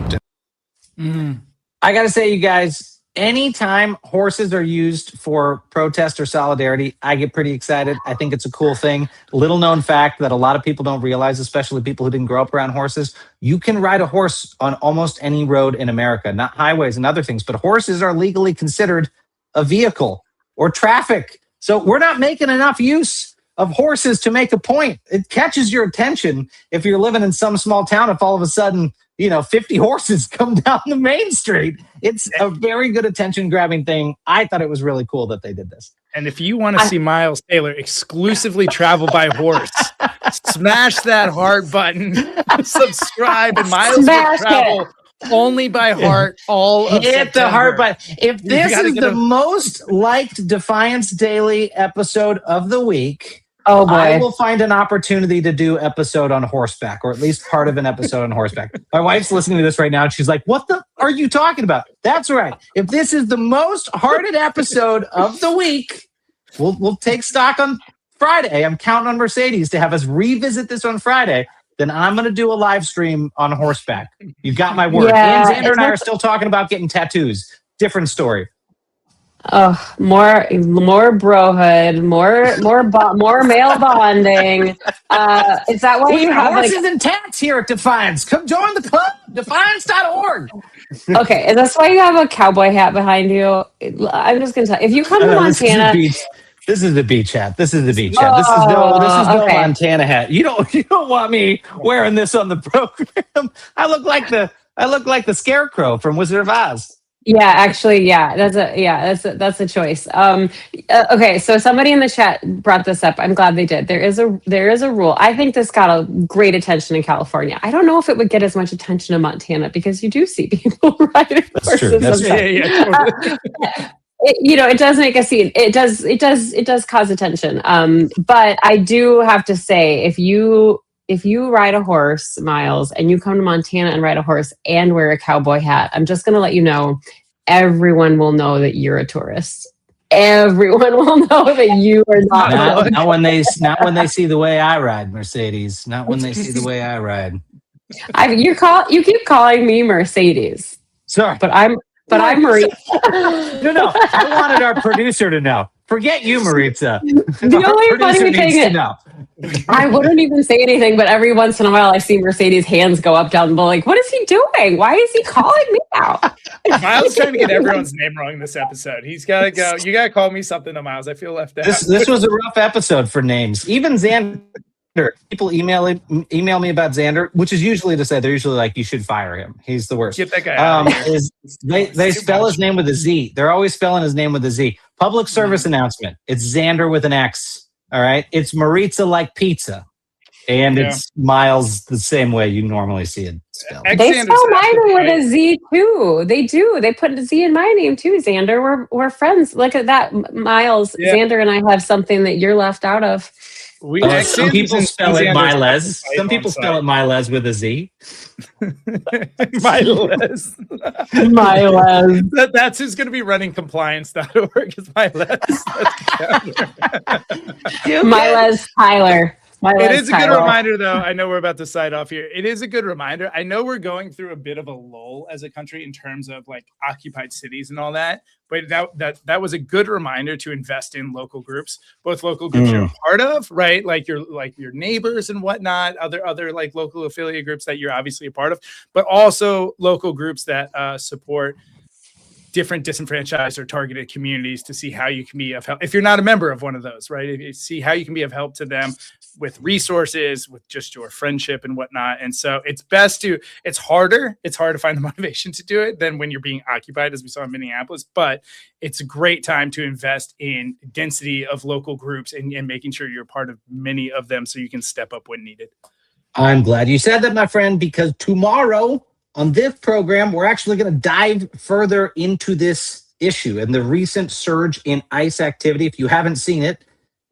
I got to say, you guys, anytime horses are used for protest or solidarity, I get pretty excited. I think it's a cool thing. Little known fact that a lot of people don't realize, especially people who didn't grow up around horses, you can ride a horse on almost any road in America, not highways and other things, but horses are legally considered a vehicle or traffic. So we're not making enough use of horses to make a point. It catches your attention if you're living in some small town, if all of a sudden, 50 horses come down the main street. It's a very good attention grabbing thing. I thought it was really cool that they did this. And if you want to see Miles Taylor exclusively travel by horse, smash that heart button, subscribe, and Miles will travel only by heart all of Hit September. the heart button. If this is the most liked Defiance Daily episode of the week, oh boy, I will find an opportunity to do episode on horseback, or at least part of an episode on horseback. My wife's listening to this right now, and she's like, "What the are you talking about?" That's right. If this is the most hearted episode of the week, we'll take stock on Friday. I'm counting on Mercedes to have us revisit this on Friday. Then I'm going to do a live stream on horseback. You've got my word. Yeah, and Xander and I are still talking about getting tattoos. Different story. Oh, more brohood, more male bonding. Is that why you have horses and tats here at Defiance? Come join the club, defiance.org. Okay, that's why you have a cowboy hat behind you. I'm just gonna tell you, if you come to Montana. This is the beach hat. This is no okay. Montana hat. You don't want me wearing this on the program. I look like the Scarecrow from Wizard of Oz. Yeah, actually, that's a choice. Okay, so somebody in the chat brought this up. I'm glad they did. There is a rule. I think this got a great attention in California. I don't know if it would get as much attention in Montana because you do see people riding horses. That's true. Totally. It does make a scene. It does cause attention. But I do have to say, if you ride a horse, Miles, and you come to Montana and ride a horse and wear a cowboy hat, I'm just going to let you know, everyone will know that you're a tourist. Everyone will know that you are not. Not when they see the way I ride, Mercedes. Not when they see the way I ride. You keep calling me Mercedes. Sorry, but I'm Marie. No. I wanted our producer to know. Forget you, Maritza. The only funny thing is, I wouldn't even say anything, but every once in a while I see Mercedes' hands go up, down, like, what is he doing? Why is he calling me out? Miles trying to get everyone's name wrong this episode. He's got to go. You got to call me something, to Miles. I feel left out. This was a rough episode for names. Even Xander. People email me about Xander, which is usually to say they're usually like, you should fire him. He's the worst. Get that guy out of here. They spell his name with a Z. They're always spelling his name with a Z. Public service announcement. It's Xander with an X. All right. It's Maritza like pizza. And it's Miles the same way you normally see it spelled. They spell my name with a Z too. They do. They put a Z in my name too, Xander. We're friends. Look at that, Miles. Yeah. Xander and I have something that you're left out of. Some people spell it Miles. Some people spell it Miles with a Z. Miles. That's who's going to be running compliance.org is Miles. Miles Tyler. It is a good reminder, though. I know we're about to side off here. It is a good reminder. I know we're going through a bit of a lull as a country in terms of like occupied cities and all that, but that was a good reminder to invest in local groups, both local groups you're a part of, right? Like your neighbors and whatnot, other like local affiliate groups that you're obviously a part of, but also local groups that support different disenfranchised or targeted communities to see how you can be of help. If you're not a member of one of those, right? If you see how you can be of help to them with resources, with just your friendship and whatnot. And so it's harder to find the motivation to do it than when you're being occupied, as we saw in Minneapolis, but it's a great time to invest in density of local groups and making sure you're part of many of them so you can step up when needed. I'm glad you said that, my friend, because tomorrow on this program, we're actually going to dive further into this issue and the recent surge in ICE activity. If you haven't seen it,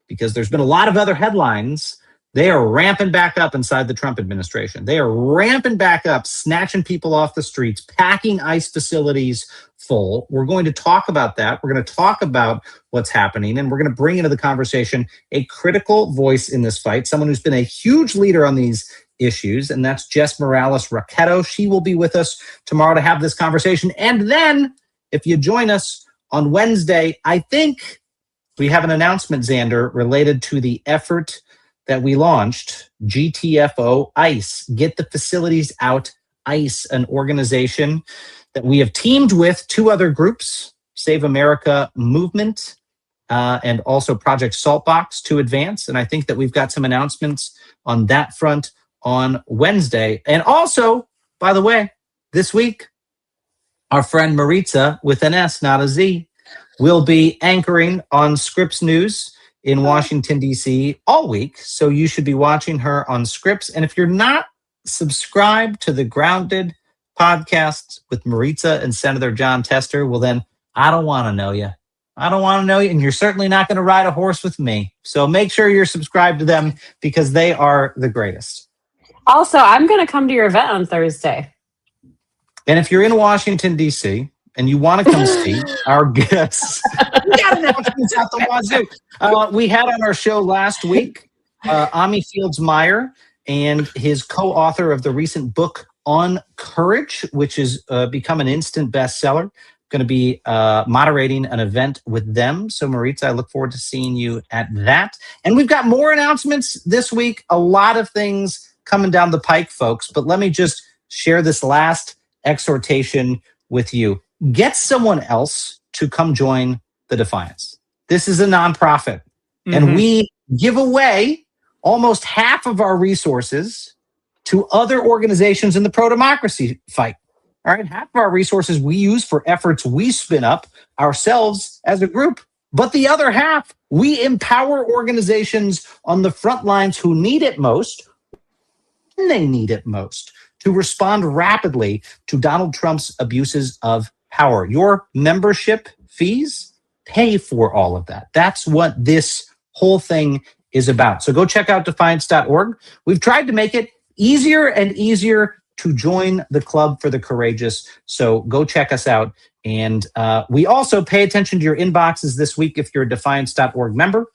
because there's been a lot of other headlines, they are ramping back up inside the Trump administration. They are ramping back up, snatching people off the streets, packing ICE facilities full. We're going to talk about that. We're going to talk about what's happening, and we're going to bring into the conversation a critical voice in this fight, someone who's been a huge leader on these issues, and that's Jess Morales-Raquetto. She will be with us tomorrow to have this conversation. And then, if you join us on Wednesday, I think we have an announcement, Xander, related to the effort that we launched, GTFO ICE, Get the Facilities Out ICE, an organization that we have teamed with two other groups, Save America Movement and also Project Saltbox to advance. And I think that we've got some announcements on that front on Wednesday. And also, by the way, this week, our friend Maritza, with an S, not a Z, will be anchoring on Scripps News in Washington, D.C. all week. So you should be watching her on Scripps. And if you're not subscribed to the Grounded podcast with Maritza and Senator John Tester, well, then I don't want to know you. I don't want to know you. And you're certainly not going to ride a horse with me. So make sure you're subscribed to them because they are the greatest. Also, I'm going to come to your event on Thursday. And if you're in Washington, D.C., and you want to come see our guests, we got announcements out the wazoo. We had on our show last week Ami Fields-Meyer and his co-author of the recent book On Courage, which has become an instant bestseller. Going to be moderating an event with them. So, Maritza, I look forward to seeing you at that. And we've got more announcements this week. A lot of things coming down the pike, folks. But let me just share this last exhortation with you. Get someone else to come join the Defiance. This is a nonprofit, and we give away almost half of our resources to other organizations in the pro-democracy fight. All right, half of our resources we use for efforts we spin up ourselves as a group, but the other half we empower organizations on the front lines who need it most, when they need it most, to respond rapidly to Donald Trump's abuses of power. Your membership fees pay for all of that. That's what this whole thing is about. So go check out defiance.org. We've tried to make it easier and easier to join the Club for the Courageous. So go check us out. And we also pay attention to your inboxes this week. If you're a defiance.org member,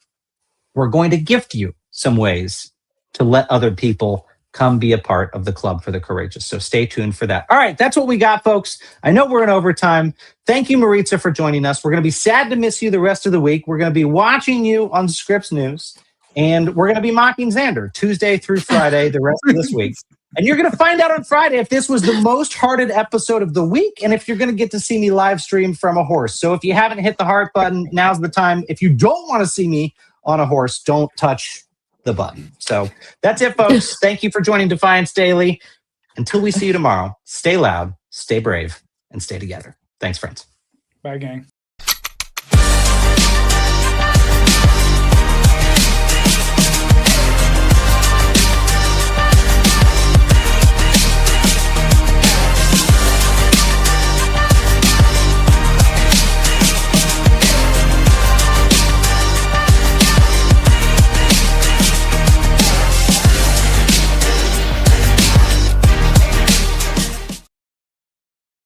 we're going to gift you some ways to let other people come be a part of the Club for the Courageous. So stay tuned for that. All right, that's what we got, folks. I know we're in overtime. Thank you, Maritza, for joining us. We're going to be sad to miss you the rest of the week. We're going to be watching you on Scripps News, and we're going to be mocking Xander Tuesday through Friday the rest of this week. And you're going to find out on Friday if this was the most hearted episode of the week and if you're going to get to see me live stream from a horse. So if you haven't hit the heart button, now's the time. If you don't want to see me on a horse, don't touch the button. So that's it, folks. Thank you for joining Defiance Daily. Until we see you tomorrow, stay loud, stay brave, and stay together. Thanks, friends. Bye, gang.